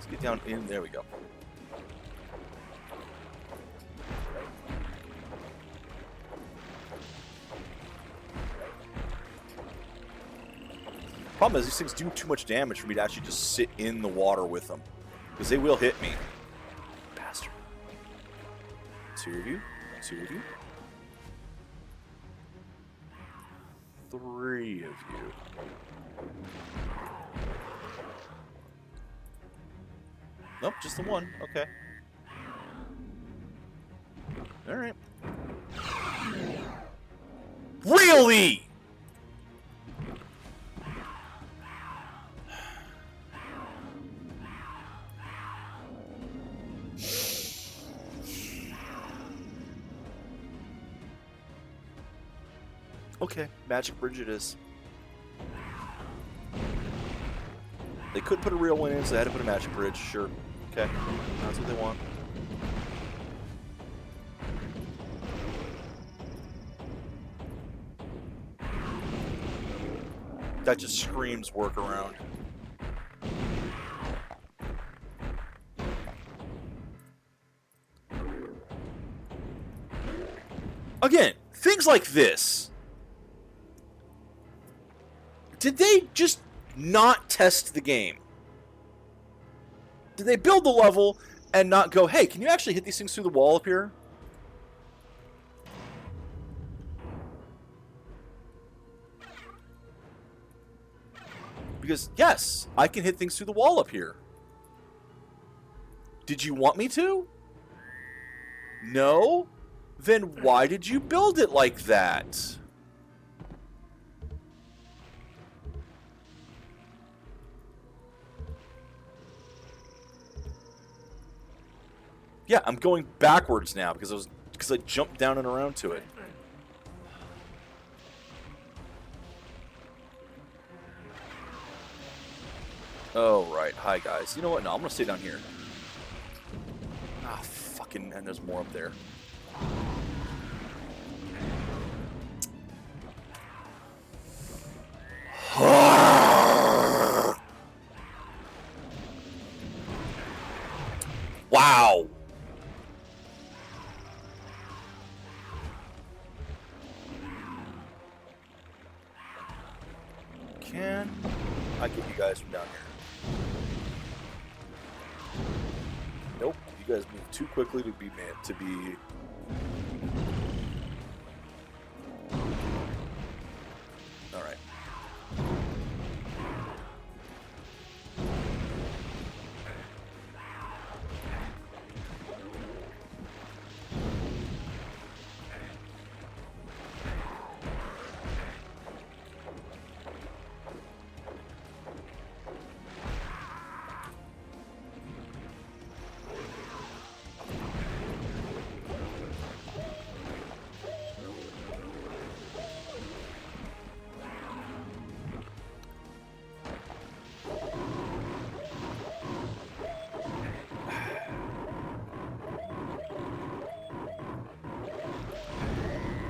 Get down in, there we go. Problem is, these things do too much damage for me to actually just sit in the water with them. Because they will hit me. Bastard. 2 of you. 2 of you. 3 of you. Nope, just the 1. Okay. Alright. Really?! Okay, magic bridge it is. They could put a real one in, so they had to put a magic bridge. Sure. Okay, that's what they want. That just screams workaround. Again, things like this. Did they just not test the game? Did they build the level and not go, hey, can you actually hit these things through the wall up here? Because, yes, I can hit things through the wall up here. Did you want me to? No? Then why did you build it like that? Yeah, I'm going backwards now because I jumped down and around to it. Oh, right. Hi, guys. You know what? No, I'm going to stay down here. Ah, fucking... And there's more up there. Wow. Can I get you guys from down here? Nope. You guys move too quickly to be meant to be. All right.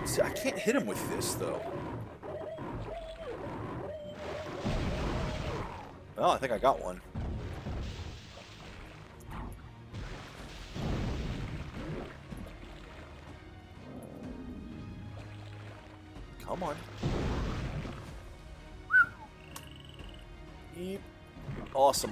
See, I can't hit him with this, though. Oh, I think I got one. Come on. Eep. Awesome.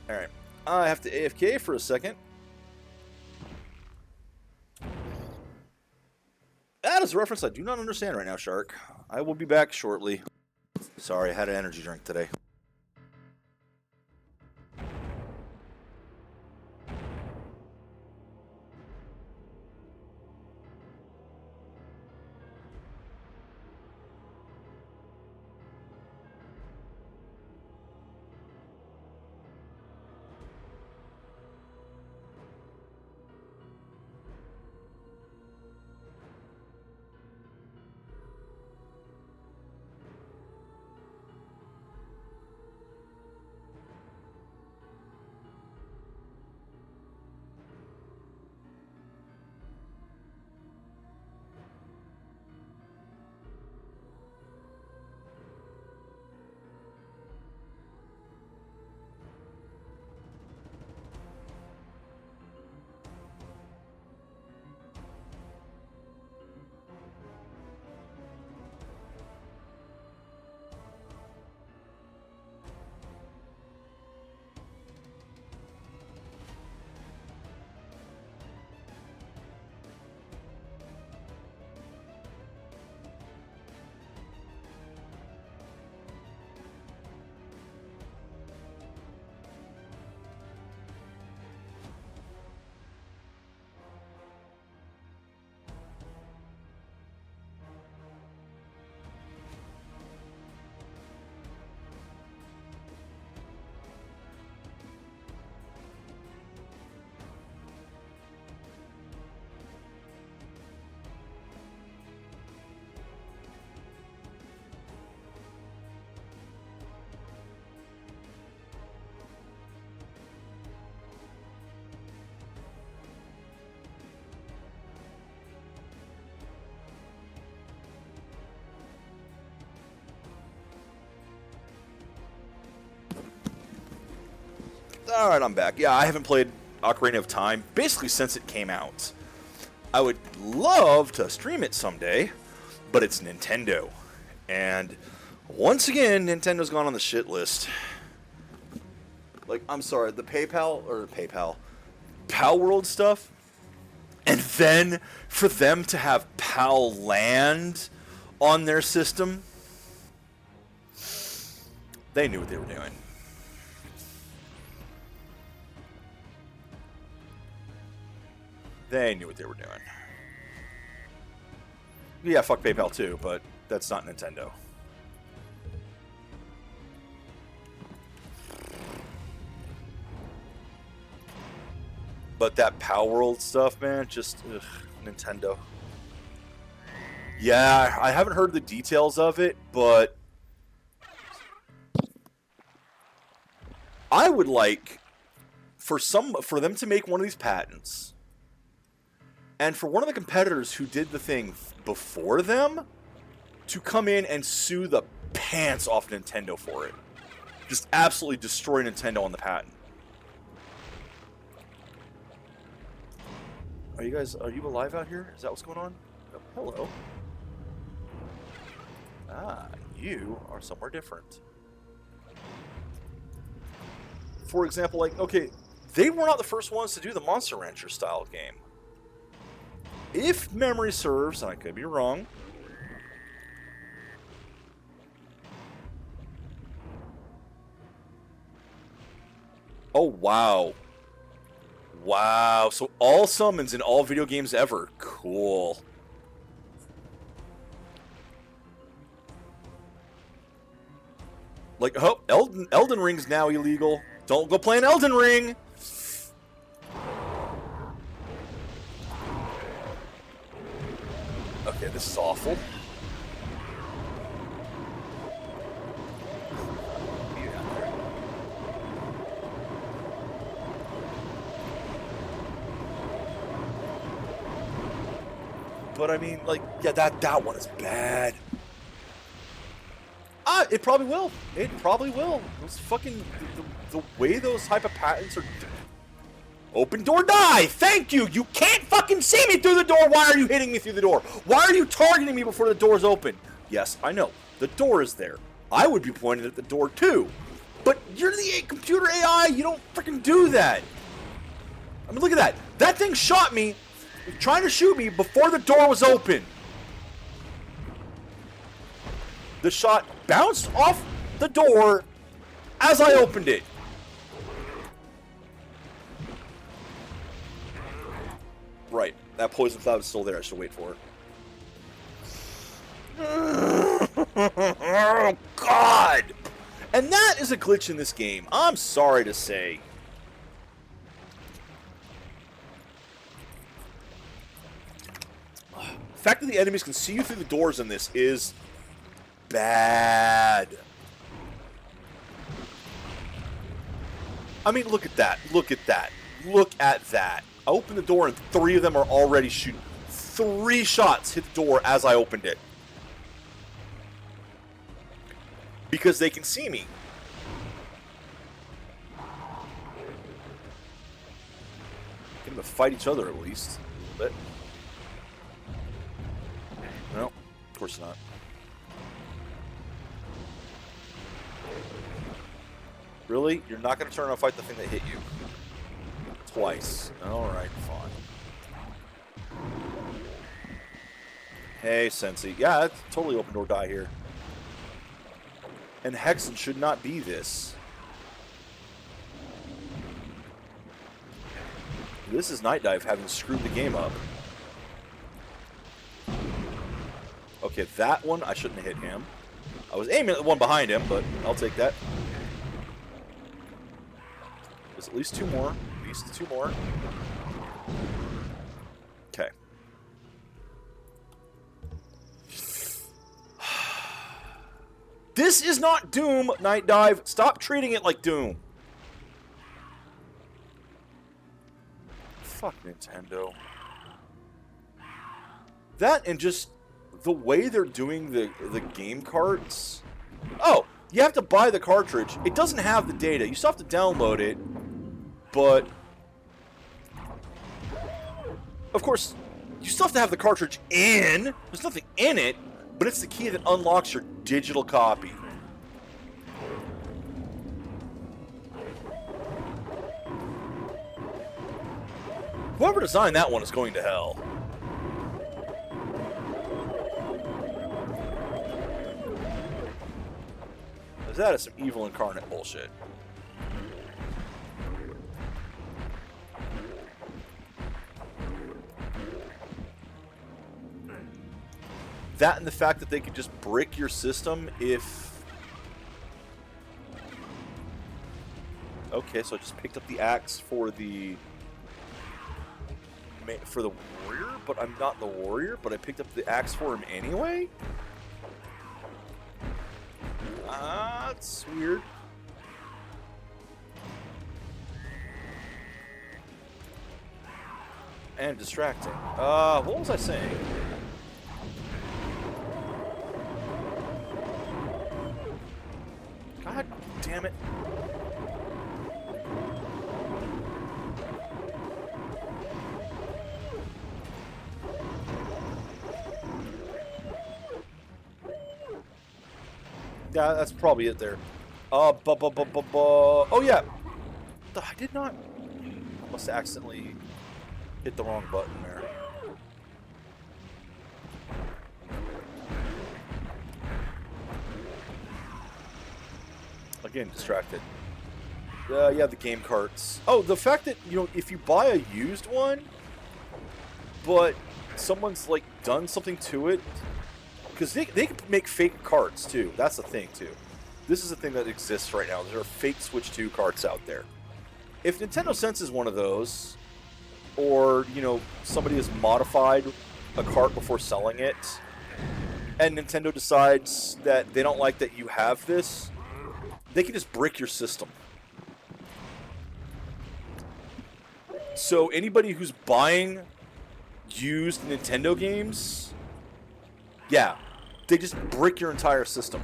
Alright. I have to AFK for a second. That is a reference I do not understand right now, Shark. I will be back shortly. Sorry, I had an energy drink today. Alright, I'm back. Yeah, I haven't played Ocarina of Time basically since it came out. I would love to stream it someday, but it's Nintendo. And once again, Nintendo's gone on the shit list. Like, I'm sorry, the Pal World stuff, and then for them to have Pal Land on their system, they knew what they were doing. They knew what they were doing. Yeah, fuck PayPal too, but that's not Nintendo. But that Power World stuff, man, just ugh, Nintendo. Yeah, I haven't heard the details of it, but I would like for them to make one of these patents And for one of the competitors who did the thing before them to come in and sue the pants off Nintendo for it. Just absolutely destroy Nintendo on the patent. Are you alive out here? Is that what's going on? Oh, hello. Ah, you are somewhere different. For example, like, okay, they were not the first ones to do the Monster Rancher style game. If memory serves, and I could be wrong, oh, wow. Wow, so all summons in all video games ever. Cool. Like, oh, Elden Ring's now illegal. Don't go playing Elden Ring! Okay, this is awful. But I mean, like, yeah, that one is bad. It probably will. It probably will. Those fucking the way those type of patents are. Open door die. Thank you. You can't fucking see me through the door. Why are you hitting me through the door? Why are you targeting me before the door's open? Yes, I know. The door is there. I would be pointed at the door too. But you're the computer AI. You don't freaking do that. I mean, look at that. That thing shot me, trying to shoot me before the door was open. The shot bounced off the door as I opened it. Right. That poison cloud is still there. I should wait for it. Oh, God! And that is a glitch in this game. I'm sorry to say. The fact that the enemies can see you through the doors in this is bad. I mean, look at that. Look at that. Look at that. I opened the door and 3 of them are already shooting. 3 shots hit the door as I opened it. Because they can see me. Get them to fight each other at least. A little bit. No, of course not. Really? You're not going to turn and fight the thing that hit you? Twice. Alright, fine. Hey, Sensei. Yeah, that's totally open door die here. And Hexen should not be this. This is Night Dive having screwed the game up. Okay, that one, I shouldn't have hit him. I was aiming at the one behind him, but I'll take that. There's at least 2 more. At least 2 more. Okay. This is not Doom, Night Dive. Stop treating it like Doom. Fuck Nintendo. That and just the way they're doing the game carts. Oh, you have to buy the cartridge. It doesn't have the data. You still have to download it. But of course, you still have to have the cartridge in. There's nothing in it, but it's the key that unlocks your digital copy. Whoever designed that one is going to hell. That is some evil incarnate bullshit. That and the fact that they could just brick your system if... Okay, so I just picked up the axe for the warrior, but I'm not the warrior, but I picked up the axe for him anyway? That's weird. And distracting. What was I saying? God damn it. Yeah, that's probably it there. Oh yeah. I did not. I must have accidentally hit the wrong button there. Again, distracted. Yeah, the game carts. Oh, the fact that, you know, if you buy a used one, but someone's, like, done something to it, because they can make fake carts, too. That's the thing, too. This is a thing that exists right now. There are fake Switch 2 carts out there. If Nintendo senses one of those, or, you know, somebody has modified a cart before selling it, and Nintendo decides that they don't like that you have this, they can just brick your system. So anybody who's buying used Nintendo games, yeah, they just brick your entire system.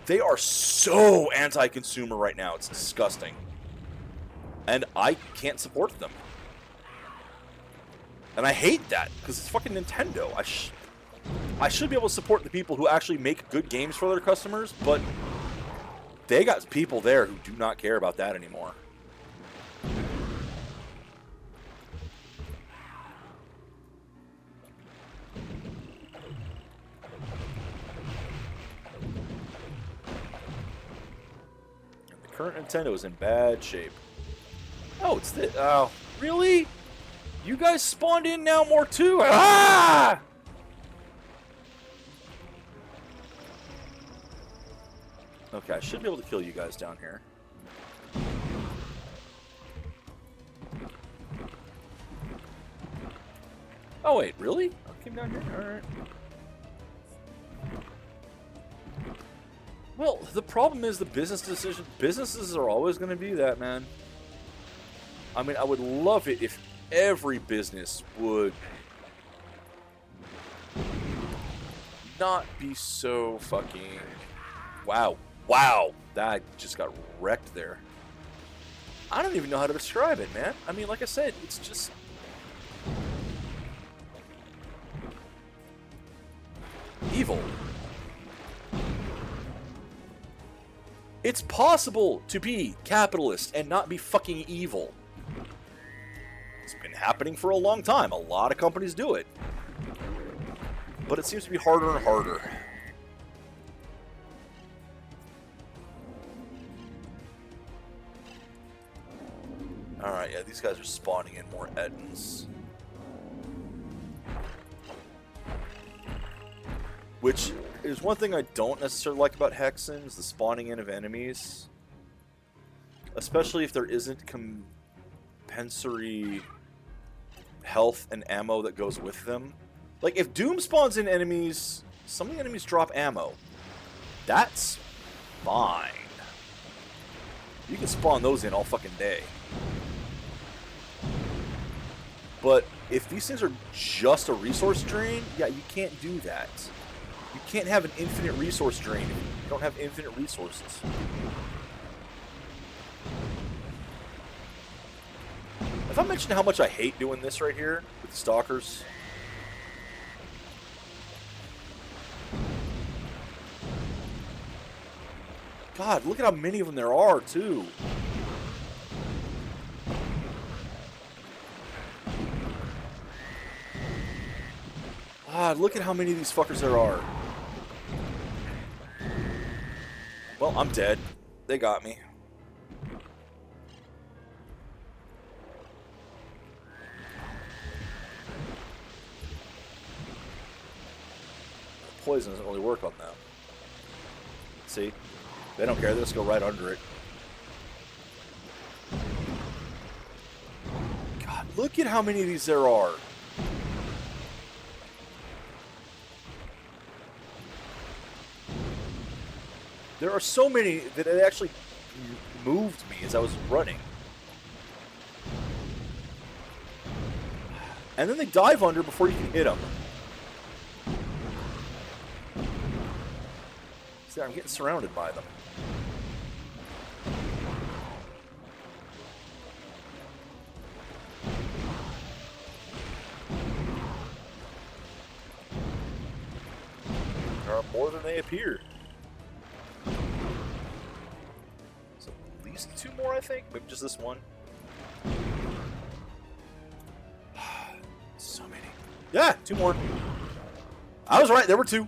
They are so anti-consumer right now, it's disgusting. And I can't support them. And I hate that, because it's fucking Nintendo. I should be able to support the people who actually make good games for their customers, but they got people there who do not care about that anymore. And the current Nintendo is in bad shape. Oh, it's the... Oh, really? You guys spawned in now more too? Ah! Okay, I should be able to kill you guys down here. Oh wait, really? I came down here? Alright. Well, the problem is the business decision. Businesses are always going to be that, man. I mean, I would love it if every business would not be so fucking... Wow. Wow. That just got wrecked there. I don't even know how to describe it, man. I mean, like I said, it's just... evil. It's possible to be capitalist and not be fucking evil. It's been happening for a long time. A lot of companies do it. But it seems to be harder and harder. Alright, yeah, these guys are spawning in more Ettins. Which is one thing I don't necessarily like about Hexen, is the spawning in of enemies. Especially if there isn't compensatory health and ammo that goes with them. Like, if Doom spawns in enemies, some of the enemies drop ammo. That's fine. You can spawn those in all fucking day. But if these things are just a resource drain, yeah, you can't do that. You can't have an infinite resource drain if you don't have infinite resources. Have I mentioned how much I hate doing this right here with the stalkers? God, look at how many of them there are, too. God, look at how many of these fuckers there are. Well, I'm dead. They got me. Poison doesn't really work on them. See? They don't care. They just go right under it. God, look at how many of these there are. There are so many that it actually moved me as I was running. And then they dive under before you can hit them. See, I'm getting surrounded by them. There are more than they appear. So at least 2 more, I think. Maybe just this one. So many. Yeah, 2 more. I was right. There were 2.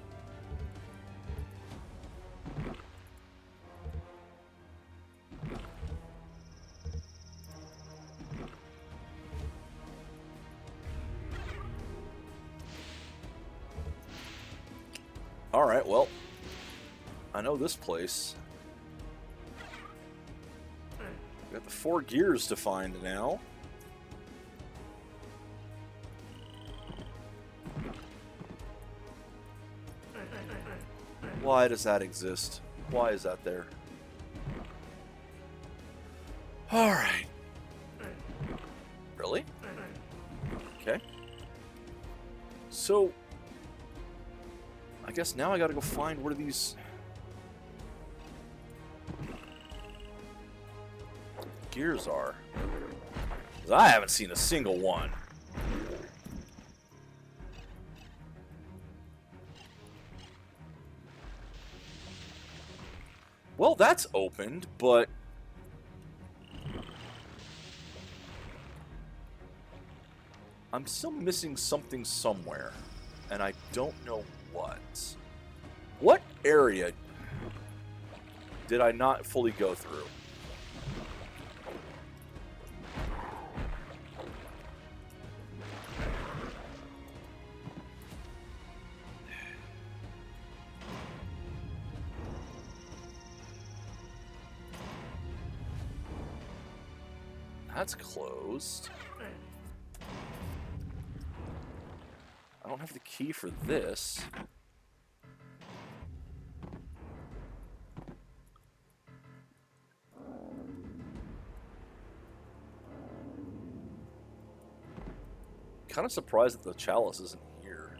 Alright, well, I know this place. We got the 4 gears to find now. Why does that exist? Why is that there? Alright. Really? Okay. So, I guess now I gotta go find where these gears are. 'Cause I haven't seen a single one. Well, that's opened, but I'm still missing something somewhere, and I don't know what. What area did I not fully go through? That's closed. I don't have the key for this. Kind of surprised that the chalice isn't here.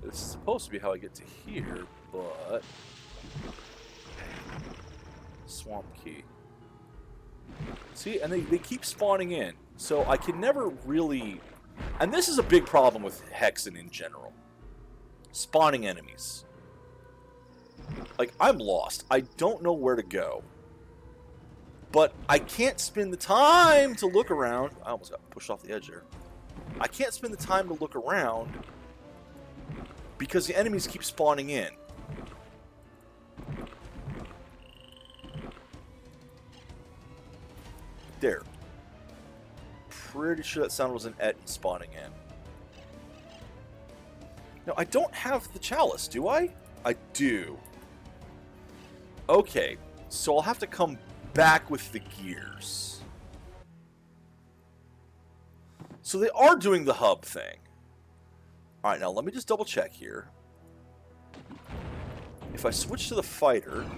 This is supposed to be how I get to here, but swamp key. See, and they keep spawning in, so I can never really... And this is a big problem with Hexen in general. Spawning enemies. Like, I'm lost. I don't know where to go. But I can't spend the time to look around. I almost got pushed off the edge there. I can't spend the time to look around because the enemies keep spawning in. There. Pretty sure that sound was an Etten spawning in. No, I don't have the chalice, do I? I do. Okay, so I'll have to come back with the gears. So they are doing the hub thing. Alright, now let me just double check here. If I switch to the fighter,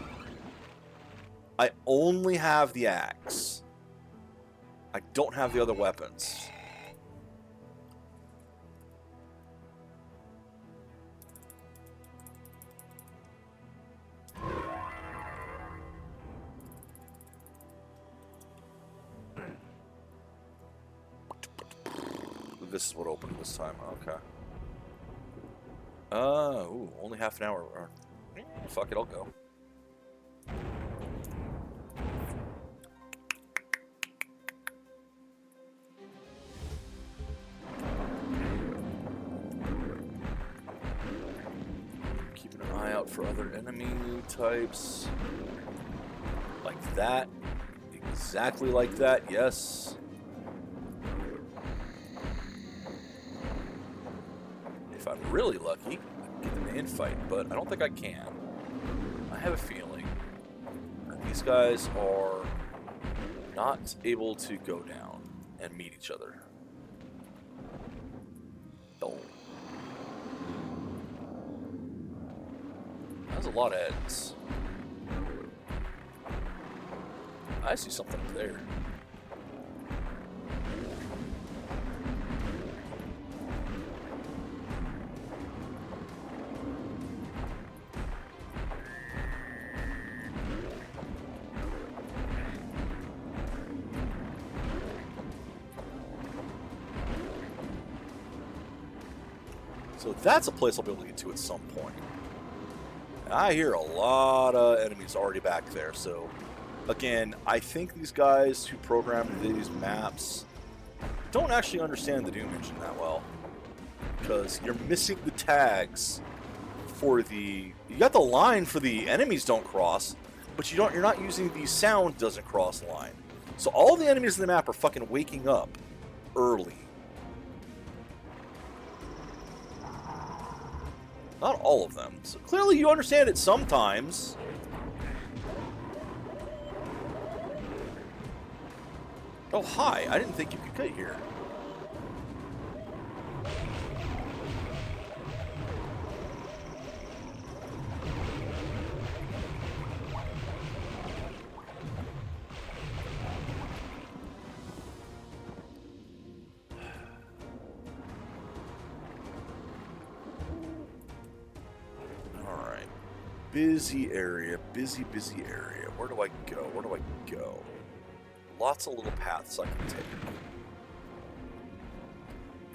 I only have the axe. I don't have the other weapons. This is what opened this time. Okay. Ooh, only half an hour. Fuck it, I'll go. Keeping an eye out for other enemy types. Like that. Exactly like that, yes. If I'm really lucky, I can get an infight, but I don't think I can. I have a feeling that these guys are not able to go down and meet each other. Oh. That's a lot of heads. I see something up there. So that's a place I'll be able to get to at some point. And I hear a lot of enemies already back there, so again, I think these guys who programmed these maps don't actually understand the Doom engine that well. Because you're missing the tags for the... You got the line for the enemies don't cross, but you're not using the sound doesn't cross line. So all the enemies in the map are fucking waking up early. Not all of them. So clearly you understand it sometimes. Oh, hi. I didn't think you could get here. Alright. Busy area. Busy area. Where do I go? Where do I go? Lots of little paths I can take.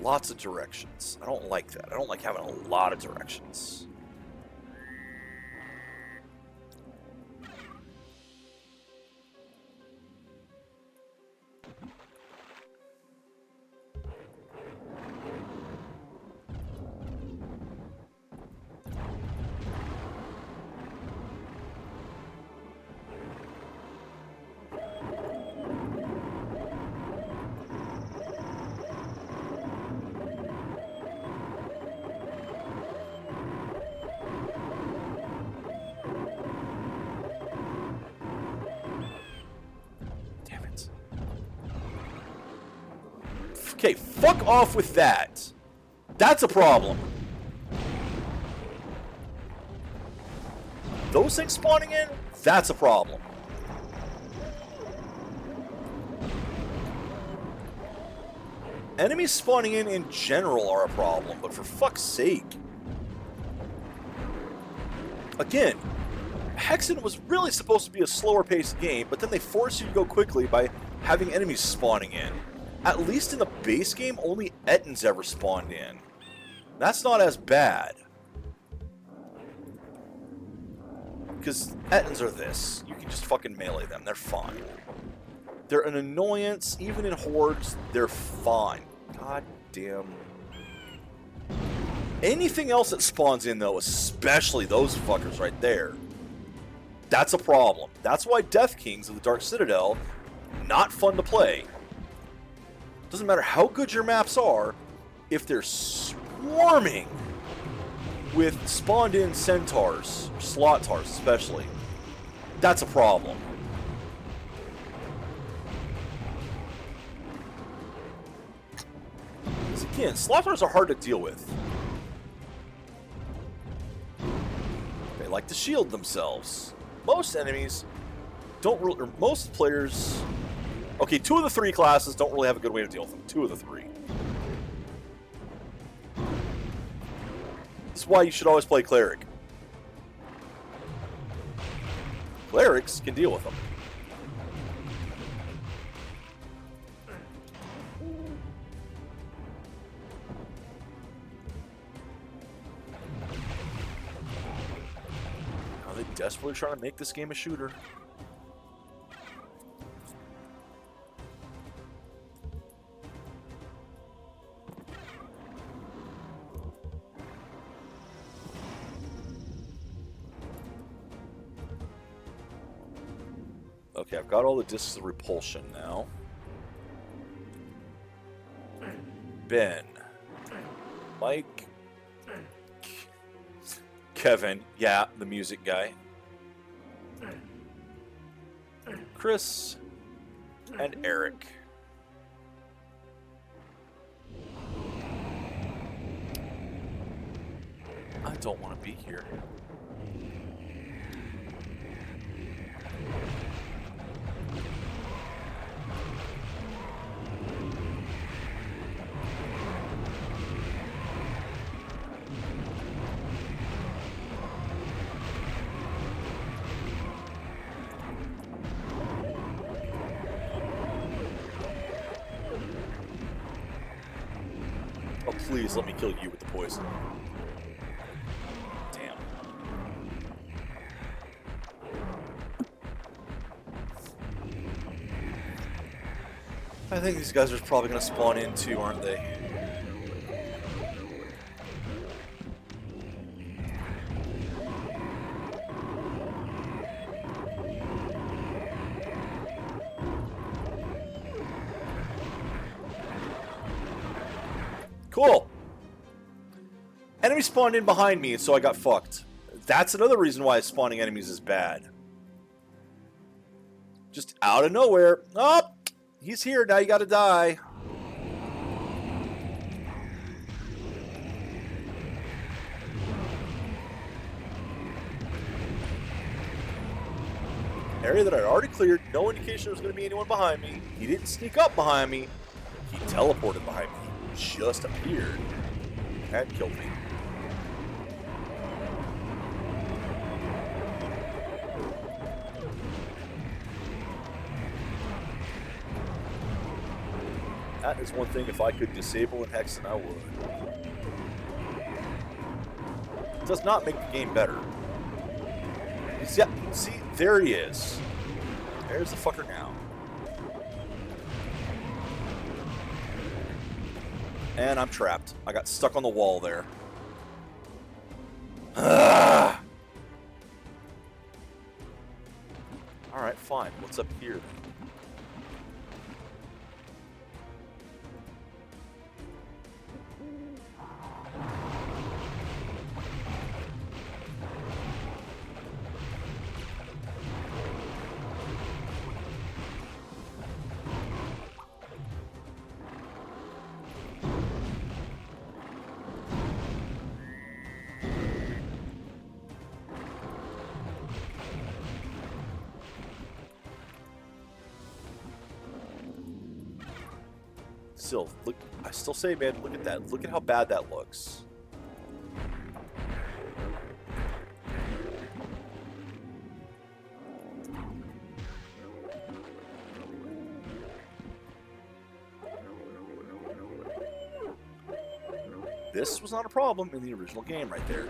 Lots of directions. I don't like that. I don't like having a lot of directions. Okay, fuck off with that. That's a problem. Those things spawning in, that's a problem. Enemies spawning in general are a problem, but for fuck's sake. Again, Hexen was really supposed to be a slower paced game, but then they force you to go quickly by having enemies spawning in. At least in the base game, only Ettins ever spawned in. That's not as bad. Because Ettins are this. You can just fucking melee them. They're fine. They're an annoyance. Even in hordes, they're fine. God damn. Anything else that spawns in, though, especially those fuckers right there, that's a problem. That's why Death Kings of the Dark Citadel, not fun to play. Doesn't matter how good your maps are, if they're swarming with spawned-in centaurs, slaughtaurs especially, that's a problem. Because again, slaughtaurs are hard to deal with. They like to shield themselves. Most enemies don't really, or most players... Okay, 2 of the 3 classes don't really have a good way to deal with them. 2 of the 3. This is why you should always play Cleric. Clerics can deal with them. Are they desperately trying to make this game a shooter? Okay, I've got all the discs of repulsion now. Ben. Mike. Kevin. Yeah, the music guy. Chris. And Eric. I don't want to be here. Oh, please let me kill you with the poison. Damn. I think these guys are probably going to spawn in too, aren't they? Cool. Enemy spawned in behind me, so I got fucked. That's another reason why spawning enemies is bad. Just out of nowhere. Oh, he's here. Now you gotta die. Area that I'd already cleared. No indication there was going to be anyone behind me. He didn't sneak up behind me. He teleported behind me. He just appeared. And killed me. That is one thing, if I could disable in Hexen, I would. It does not make the game better. Yeah, see, there he is. There's the fucker now. And I'm trapped. I got stuck on the wall there. Alright, fine. What's up here then? Still, look, I still say, man, look at that. Look at how bad that looks. This was not a problem in the original game right there.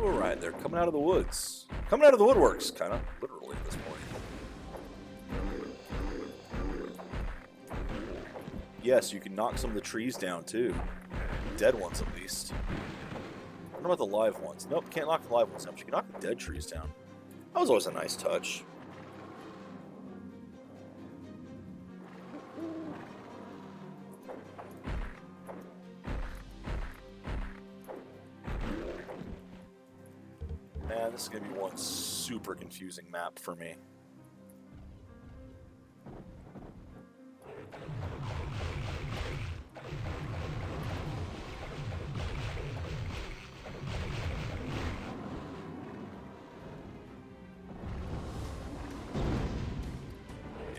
Alright, they're coming out of the woods. Coming out of the woodworks, kind of, literally at this point. Yes, you can knock some of the trees down, too. Dead ones, at least. What about the live ones? Nope, can't knock the live ones down, but you can knock the dead trees down. That was always a nice touch. Man, this is going to be one super confusing map for me.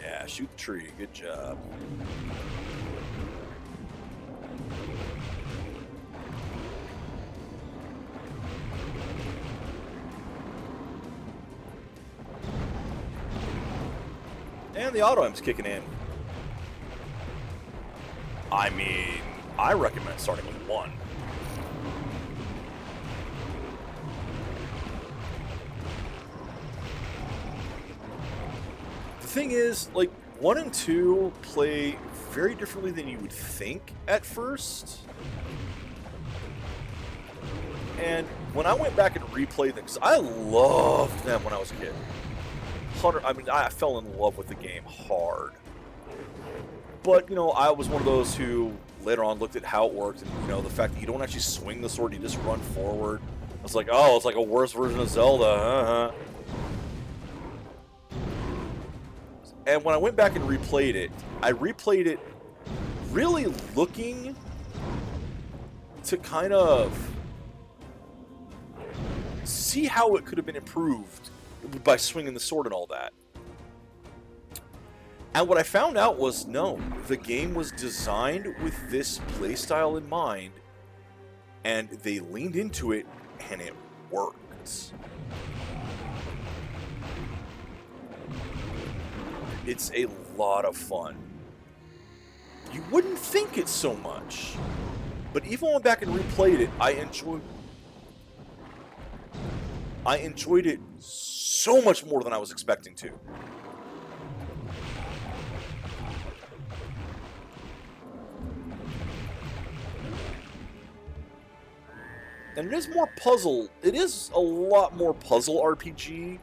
Yeah, shoot the tree. Good job. And the auto-aim's kicking in. I mean, I recommend starting with one. thing is, like, 1 and 2 play very differently than you would think at first. And when I went back and replayed them, because I loved them when I was a kid. I mean, I fell in love with the game hard. But, you know, I was one of those who later on looked at how it worked, and, you know, the fact that you don't actually swing the sword, you just run forward. I was like, oh, it's like a worse version of Zelda, And when I went back and replayed it, I replayed it really looking to kind of see how it could have been improved by swinging the sword and all that. And what I found out was, no, the game was designed with this playstyle in mind, and they leaned into it, and it worked. It's a lot of fun. You wouldn't think it so much, but even when I went back and replayed it, I enjoyed it so much more than I was expecting to. And it is more puzzle. It is a lot more puzzle RPG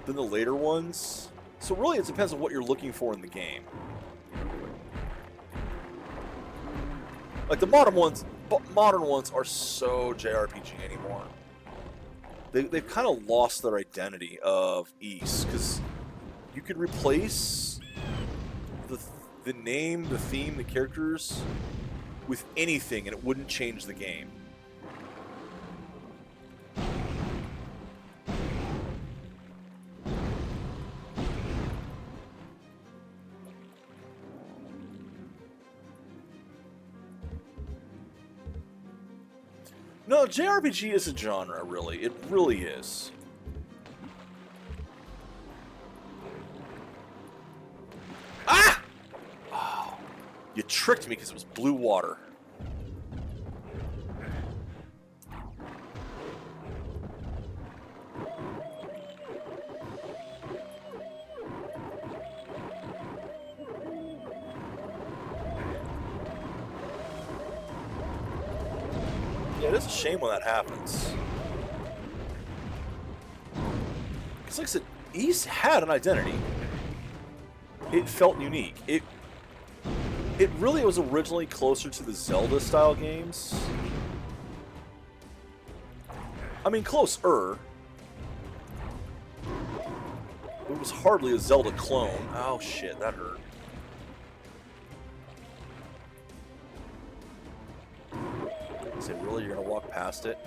than the later ones. So really it depends on what you're looking for in the game. Like the modern ones are so JRPG anymore. They've kind of lost their identity of Ys, because you could replace the name, the theme, the characters with anything and it wouldn't change the game. No, JRPG is a genre, really. It really is. Ah! Oh, you tricked me because it was blue water. Yeah, it is a shame when that happens. Because like I said, Ys had an identity. It felt unique. It really was originally closer to the Zelda-style games. I mean, closer. It was hardly a Zelda clone. Oh shit, that hurt. Say, really? You're gonna walk past it?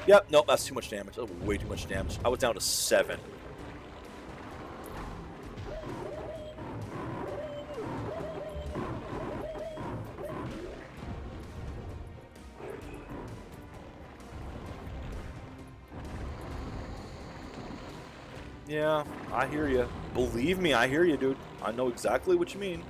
Yep, nope, that's too much damage. That was way too much damage. I was down to 7. Yeah, I hear you. Believe me, I hear you, dude. I know exactly what you mean.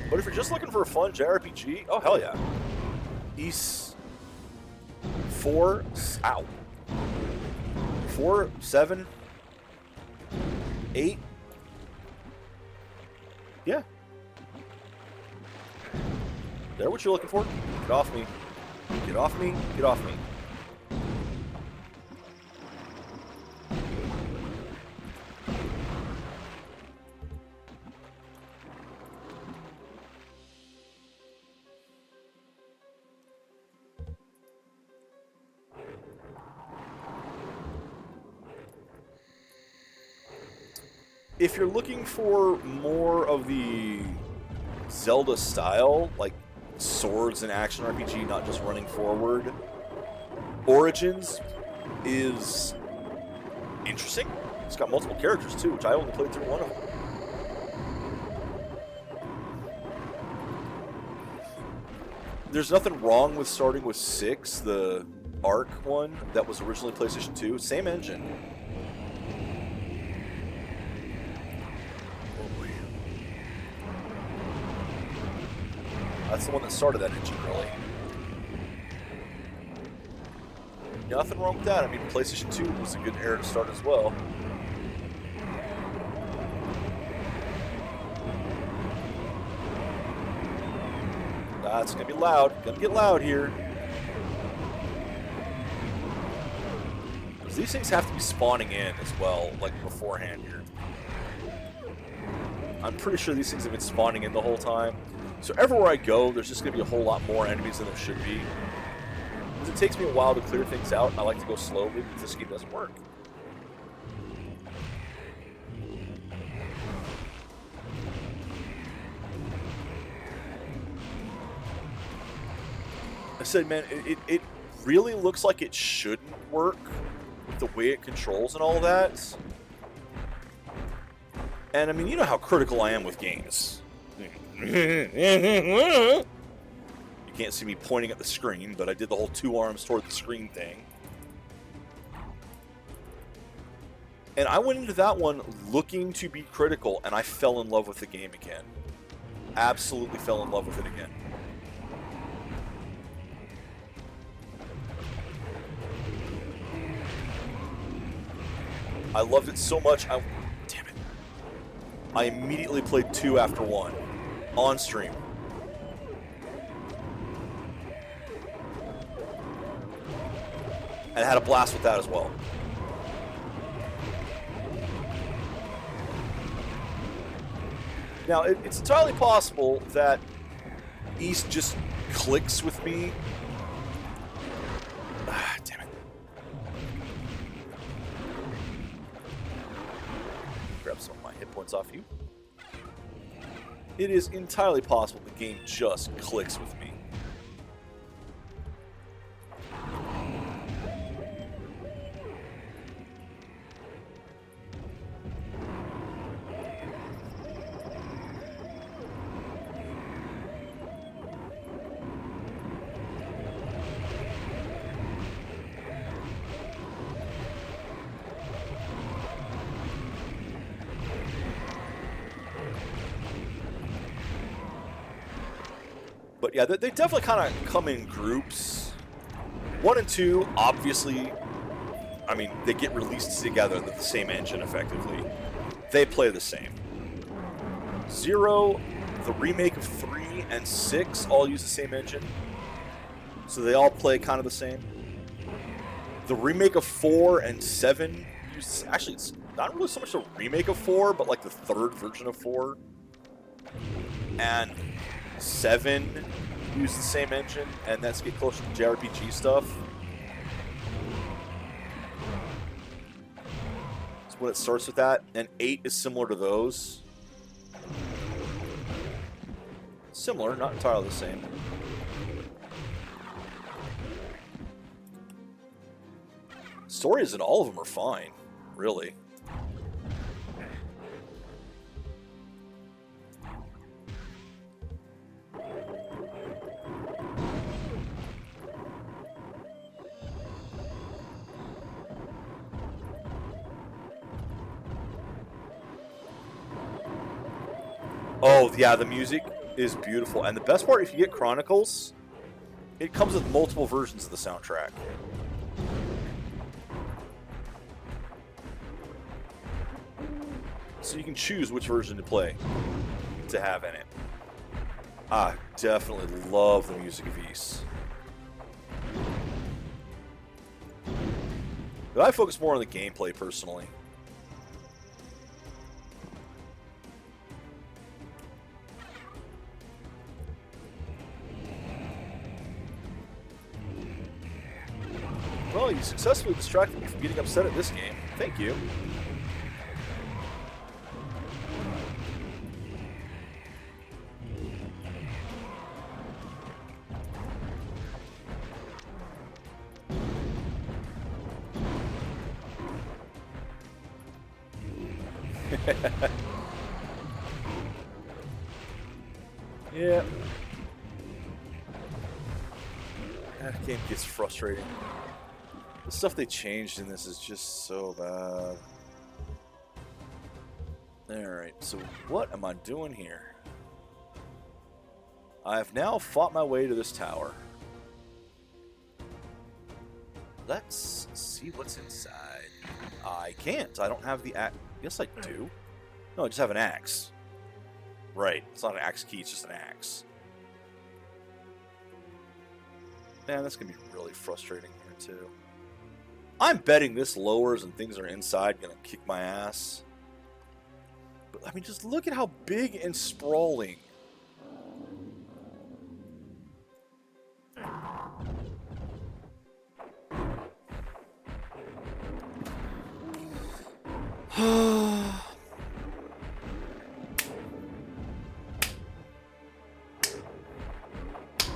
But if you're just looking for a fun JRPG, oh hell yeah. Ys 4, ow. 4, 7, 8. Yeah. They're what you're looking for? Get off me. Get off me. Get off me. If you're looking for more of the Zelda style, like swords and action RPG, not just running forward, Origins is interesting. It's got multiple characters too, which I only played through one of them. There's nothing wrong with starting with 6, the Arc one that was originally PlayStation 2. Same engine. That's the one that started that engine, really. Nothing wrong with that. I mean, PlayStation 2 was a good era to start as well. It's gonna be loud. Gonna get loud here. Because these things have to be spawning in as well, like beforehand here. I'm pretty sure these things have been spawning in the whole time. So everywhere I go, there's just gonna be a whole lot more enemies than there should be. Because it takes me a while to clear things out, and I like to go slowly because this game doesn't work. I said, man, it really looks like it shouldn't work with the way it controls and all that. And I mean, you know how critical I am with games. You can't see me pointing at the screen, but I did the whole 2 arms toward the screen thing. And I went into that one looking to be critical, and I fell in love with the game again. Absolutely fell in love with it again. I loved it so much, damn it. I immediately played 2 after 1 on stream. And I had a blast with that as well. Now, it's entirely possible that East just clicks with me. Damn it. Grab some of my hit points off you. It is entirely possible the game just clicks with me. But yeah, they definitely kind of come in groups. 1 and 2, obviously, I mean, they get released together, the same engine, effectively. They play the same. 0, the remake of 3, and 6 all use the same engine. So they all play kind of the same. The remake of 4 and 7 use... Actually, it's not really so much a remake of 4, but like the 3rd version of 4. And 7 use the same engine, and that's get closer to JRPG stuff. So when it starts with that, and 8 is similar to those. Similar, not entirely the same. Stories in all of them are fine, really. Oh, yeah, the music is beautiful. And the best part, if you get Chronicles, it comes with multiple versions of the soundtrack. So you can choose which version to play, to have in it. I definitely love the music of Ys. But I focus more on the gameplay, personally. Well, you successfully distracted me from getting upset at this game. Thank you. Yeah. That game gets frustrating. The stuff they changed in this is just so bad. Alright, so what am I doing here? I have now fought my way to this tower. Let's see what's inside. I can't. I don't have the axe. Yes, I do. No, I just have an axe. Right. It's not an axe key, it's just an axe. Man, that's going to be really frustrating here, too. I'm betting this lowers and things are inside going to kick my ass. But, I mean, just look at how big and sprawling.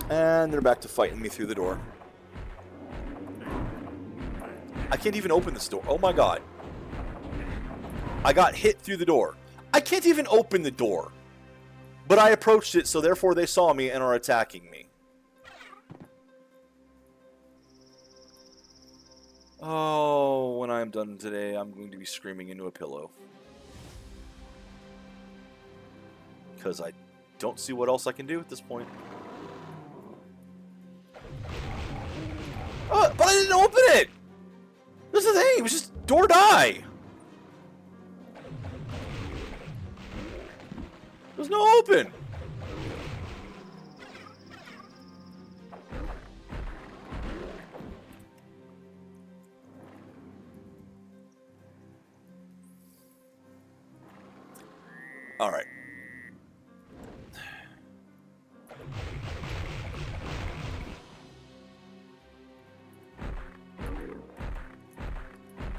And they're back to fighting me through the door. I can't even open this door. Oh my god. I got hit through the door. I can't even open the door. But I approached it, so therefore they saw me and are attacking me. Oh, when I'm done today, I'm going to be screaming into a pillow. Because I don't see what else I can do at this point. Oh, but I didn't open it! That's the thing, it was just door die. There's no open. Alright.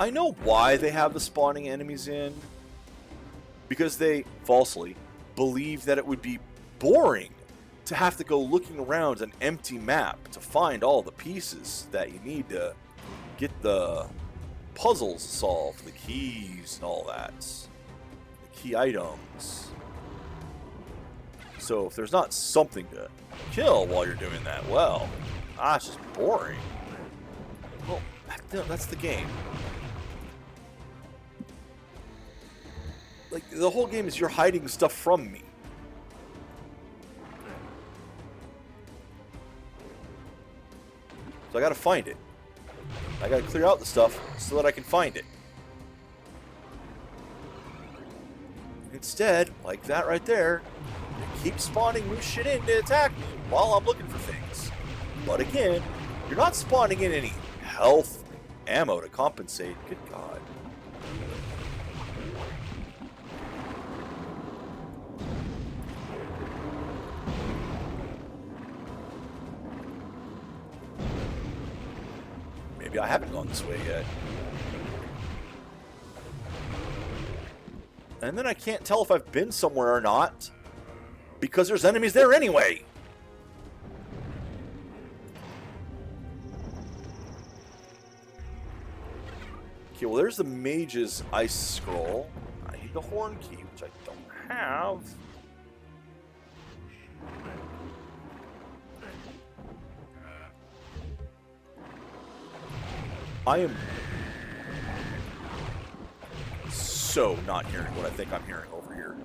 I know why they have the spawning enemies in. Because they, falsely, believe that it would be boring to have to go looking around an empty map to find all the pieces that you need to get the puzzles solved, the keys and all that. The key items. So if there's not something to kill while you're doing that, well, it's just boring. Well, that's the game. Like, the whole game is you're hiding stuff from me. So I gotta find it. I gotta clear out the stuff so that I can find it. Instead, like that right there, you keep spawning new shit in to attack me while I'm looking for things. But again, you're not spawning in any health ammo to compensate. Good God. Maybe I haven't gone this way yet. And then I can't tell if I've been somewhere or not, because there's enemies there anyway. Okay, well there's the mage's ice scroll. I need the horn key, which I don't have. I am so not hearing what I think I'm hearing over here.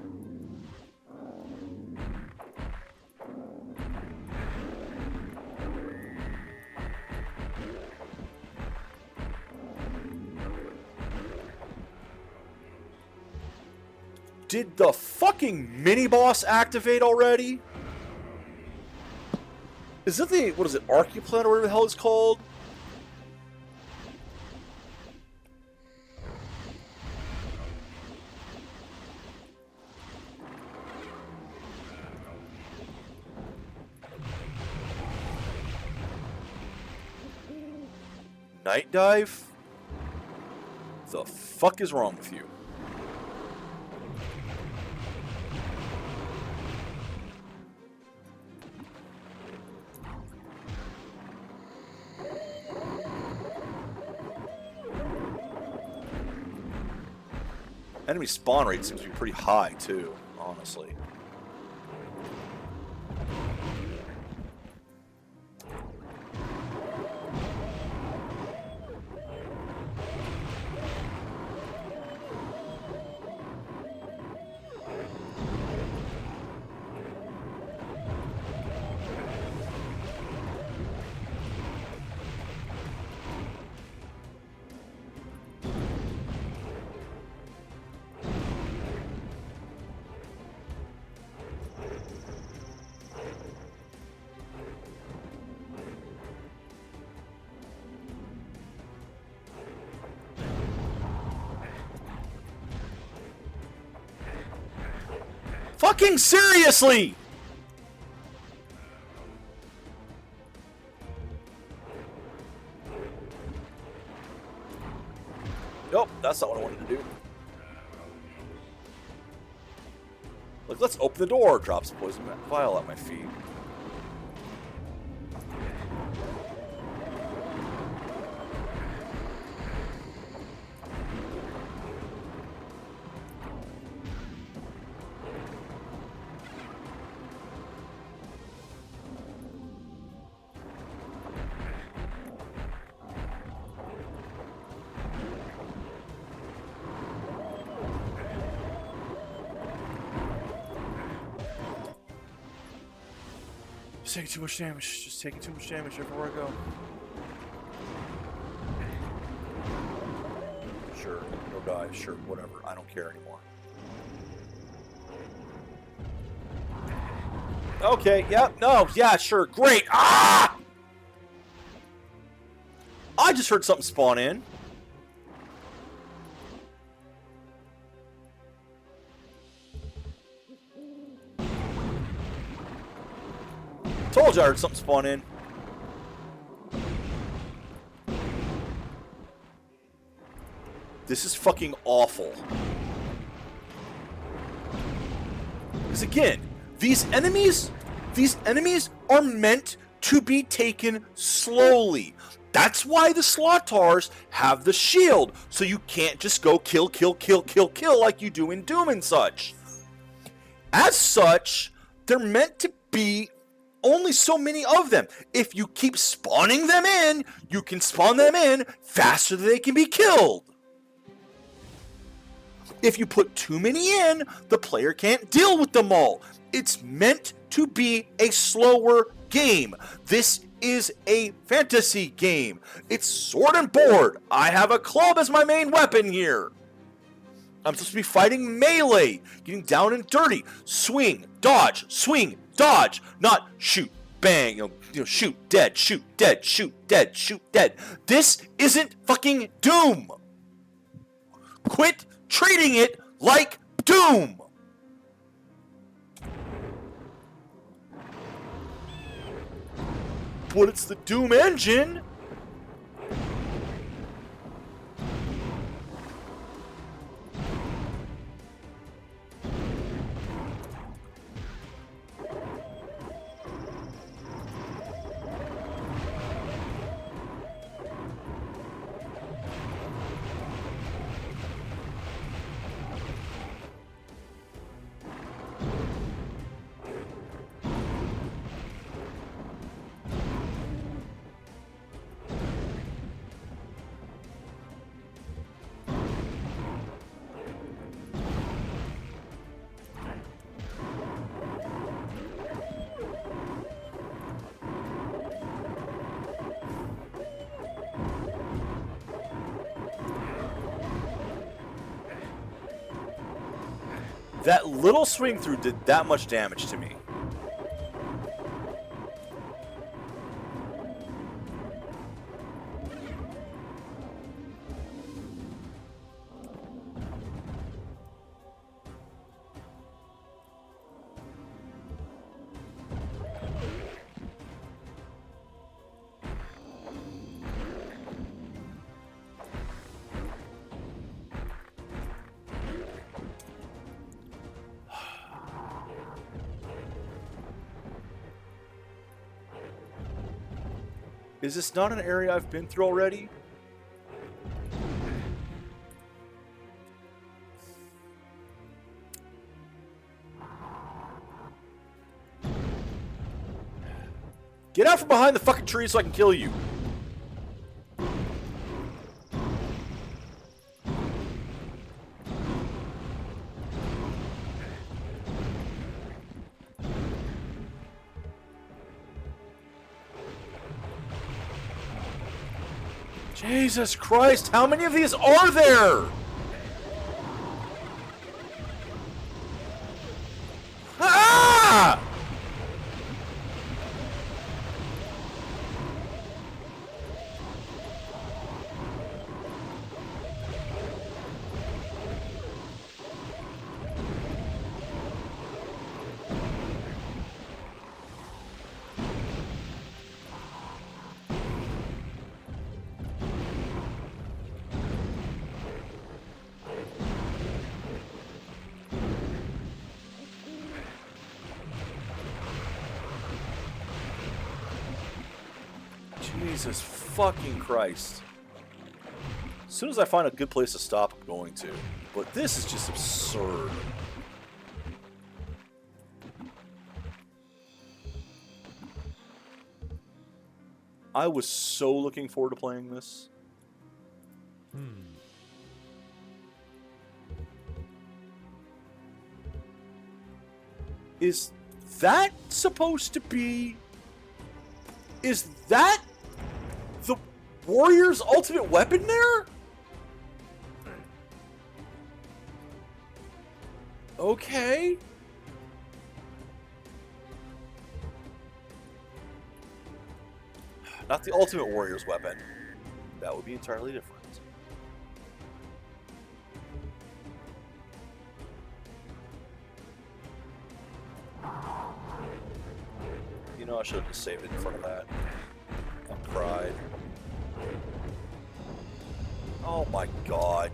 Did the fucking mini-boss activate already? Is that the, what is it, Archiplan or whatever the hell it's called? Night dive? The fuck is wrong with you? Enemy spawn rate seems to be pretty high too, honestly. Fucking seriously! Nope, that's not what I wanted to do. Look, let's open the door. Drops a poison vial at my feet. Just taking too much damage. Just taking too much damage everywhere I go. Sure, no die. Sure, whatever. I don't care anymore. Okay, yep, no, yeah, sure, great. Ah! I just heard something spawn in. Told you I heard something spawn in. This is fucking awful. Because again, these enemies are meant to be taken slowly. That's why the slaughtaurs have the shield, so you can't just go kill, kill, kill, kill, kill like you do in Doom and such. As such, they're meant to be only so many of them. If you keep spawning them in, you can spawn them in faster than they can be killed. If you put too many in, the player can't deal with them all. It's meant to be a slower game. This is a fantasy game. It's sword and board. I have a club as my main weapon here. I'm supposed to be fighting melee, getting down and dirty. Swing, dodge, not shoot, bang, you know, shoot, dead, shoot, dead, shoot, dead, shoot, dead. This isn't fucking Doom. Quit treating it like Doom. But it's the Doom engine. That little swing through did that much damage to me. Is this not an area I've been through already? Get out from behind the fucking tree so I can kill you. Jesus Christ, how many of these are there? Ah! Jesus fucking Christ. As soon as I find a good place to stop, I'm going to. But this is just absurd. I was so looking forward to playing this. Is that supposed to be... Is that the warrior's ultimate weapon there? Okay. Not the ultimate warrior's weapon. That would be entirely different. You know, I should have just saved it in front of that. I cried. Oh my god.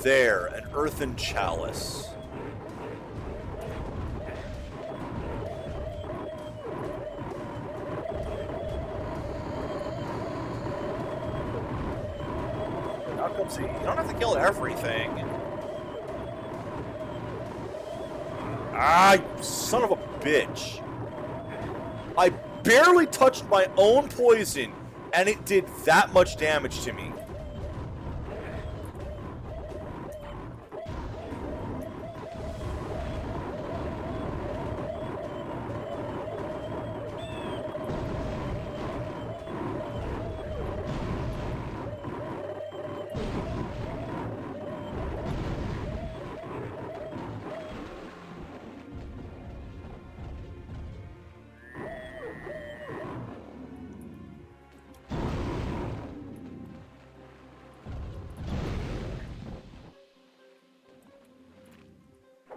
There, an earthen chalice. How comes he? You don't have to kill everything. Ah, you son of a bitch. I barely touched my own poison, and it did that much damage to me.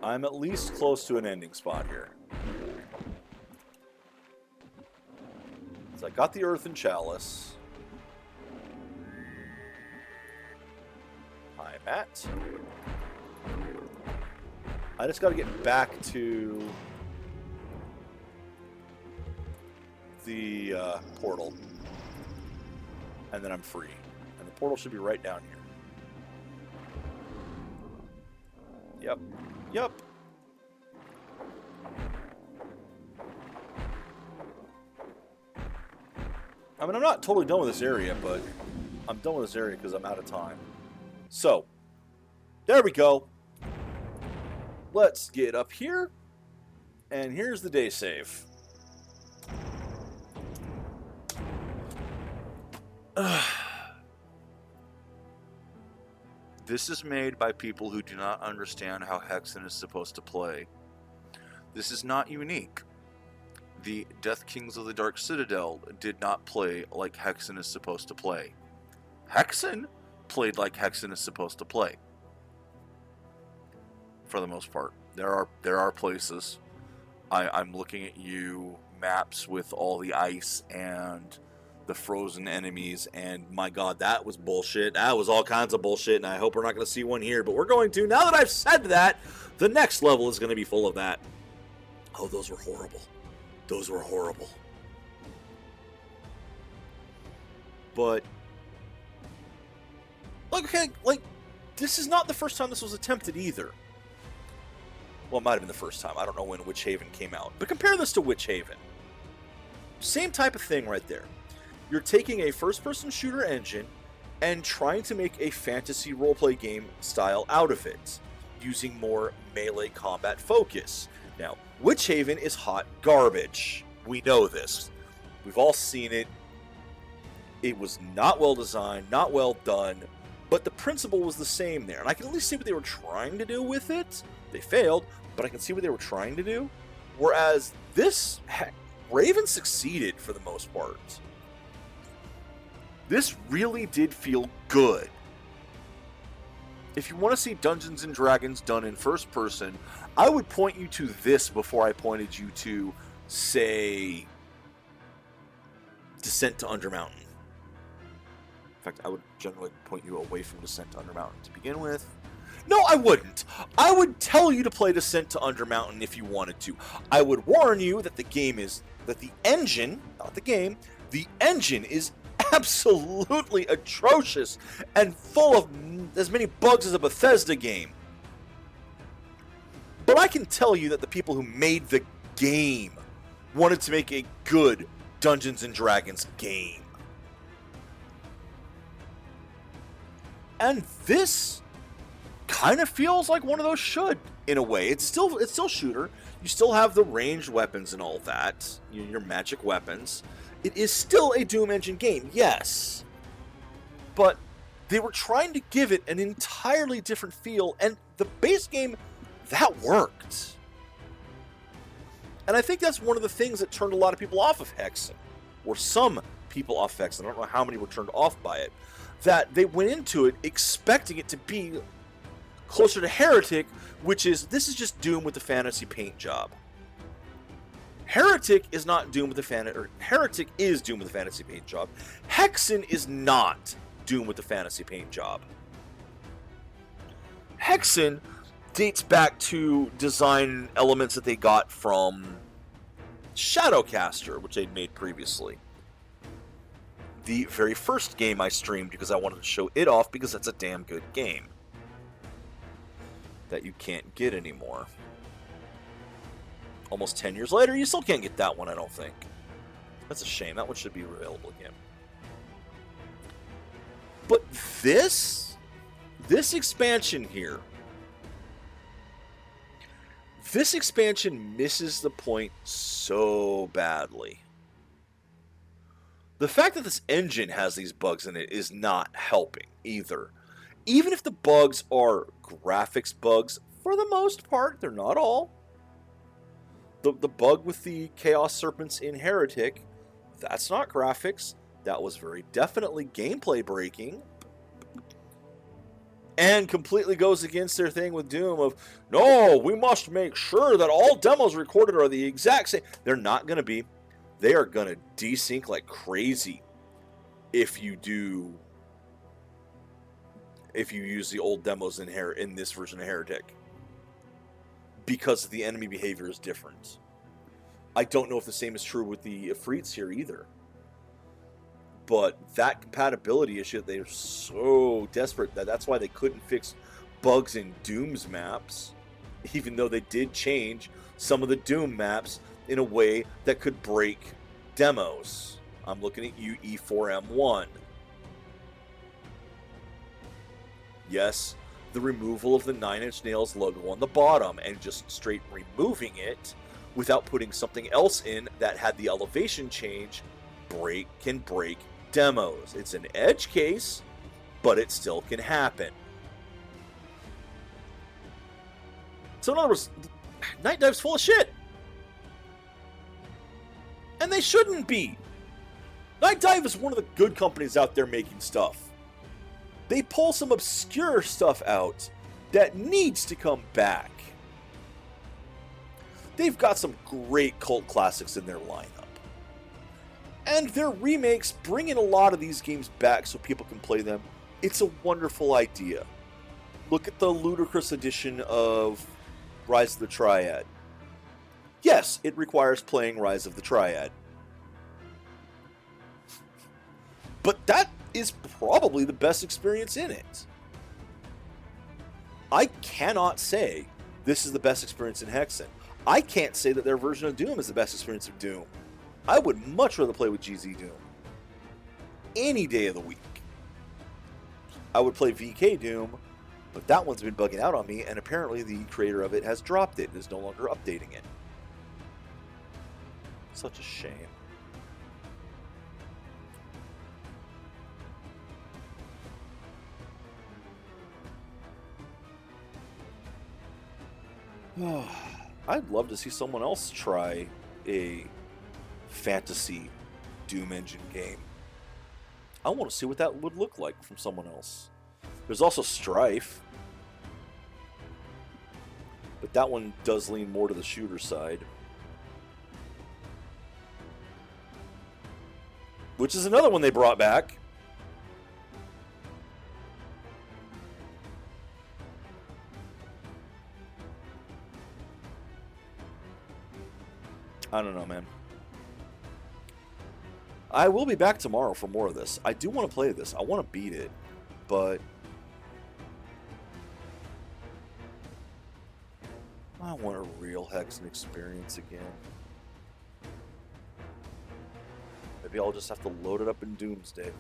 I'm at least close to an ending spot here. So I got the earthen chalice. I'm at. I just got to get back to the portal. And then I'm free. And the portal should be right down here. Yep. Yep. I mean, I'm not totally done with this area, but I'm done with this area because I'm out of time. So, there we go. Let's get up here. And here's the day save. This is made by people who do not understand how Hexen is supposed to play. This is not unique. The Death Kings of the Dark Citadel did not play like Hexen is supposed to play. Hexen played like Hexen is supposed to play. For the most part. There are places. I'm looking at you, maps with all the ice and the frozen enemies, and my god, that was bullshit. That was all kinds of bullshit, and I hope we're not going to see one here, but we're going to. Now that I've said that, the next level is going to be full of that. Oh, those were horrible. Those were horrible. But, okay, like, this is not the first time this was attempted either. Well, it might have been the first time. I don't know when Witch Haven came out. But compare this to Witch Haven. Same type of thing right there. You're taking a first-person shooter engine and trying to make a fantasy roleplay game style out of it, using more melee combat focus. Now, Witch Haven is hot garbage. We know this. We've all seen it. It was not well designed, not well done, but the principle was the same there. And I can at least see what they were trying to do with it. They failed, but I can see what they were trying to do. Whereas this, Raven succeeded for the most part. This really did feel good. If you want to see Dungeons & Dragons done in first person, I would point you to this before I pointed you to, say, Descent to Undermountain. In fact, I would generally point you away from Descent to Undermountain to begin with. No, I wouldn't. I would tell you to play Descent to Undermountain if you wanted to. I would warn you that the engine, not the game, the engine is absolutely atrocious and full of as many bugs as a Bethesda game. But I can tell you that the people who made the game wanted to make a good Dungeons & Dragons game. And this kind of feels like one of those should, in a way. It's still shooter. You still have the ranged weapons and all that, your magic weapons. It is still a Doom engine game, yes. But they were trying to give it an entirely different feel, and the base game, that worked. And I think that's one of the things that turned a lot of people off of Hexen, or some people off Hexen. I don't know how many were turned off by it. That they went into it expecting it to be closer to Heretic, which is, this is just Doom with the fantasy paint job. Heretic is not Doom with the Heretic is Doom with the fantasy paint job. Hexen is not Doom with the fantasy paint job. Hexen dates back to design elements that they got from Shadowcaster, which they'd made previously. The very first game I streamed because I wanted to show it off because that's a damn good game that you can't get anymore. Almost 10 years later, you still can't get that one, I don't think. That's a shame. That one should be available again. But this expansion here, this expansion misses the point so badly. The fact that this engine has these bugs in it is not helping either. Even if the bugs are graphics bugs, for the most part, they're not all. The bug with the Chaos Serpents in Heretic, that's not graphics. That was very definitely gameplay breaking. And completely goes against their thing with Doom of, no, we must make sure that all demos recorded are the exact same. They're not going to be. They are going to desync like crazy if you use the old demos in this version of Heretic. Because the enemy behavior is different. I don't know if the same is true with the Ifrits here either. But that compatibility issue, they're so desperate that's why they couldn't fix bugs in Doom's maps, even though they did change some of the Doom maps in a way that could break demos. I'm looking at you, E4M1. Yes, the removal of the 9 Inch Nails logo on the bottom and just straight removing it without putting something else in that had the elevation change can break demos. It's an edge case, but it still can happen. So in other words, Night Dive's full of shit. And they shouldn't be. Night Dive is one of the good companies out there making stuff. They pull some obscure stuff out that needs to come back. They've got some great cult classics in their lineup. And their remakes bring in a lot of these games back so people can play them. It's a wonderful idea. Look at the ludicrous edition of Rise of the Triad. Yes, it requires playing Rise of the Triad. But that is probably the best experience in it. I cannot say this is the best experience in Hexen. I can't say that their version of Doom is the best experience of Doom. I would much rather play with GZ Doom. Any day of the week. I would play VK Doom, but that one's been bugging out on me, and apparently the creator of it has dropped it and is no longer updating it. Such a shame. I'd love to see someone else try a fantasy Doom engine game. I want to see what that would look like from someone else. There's also Strife, but that one does lean more to the shooter side. Which is another one they brought back. I don't know, man. I will be back tomorrow for more of this. I do want to play this. I want to beat it, but I want a real Hexen experience again. Maybe I'll just have to load it up in Doomsday.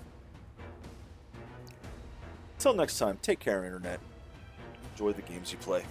Until next time, take care, Internet. Enjoy the games you play.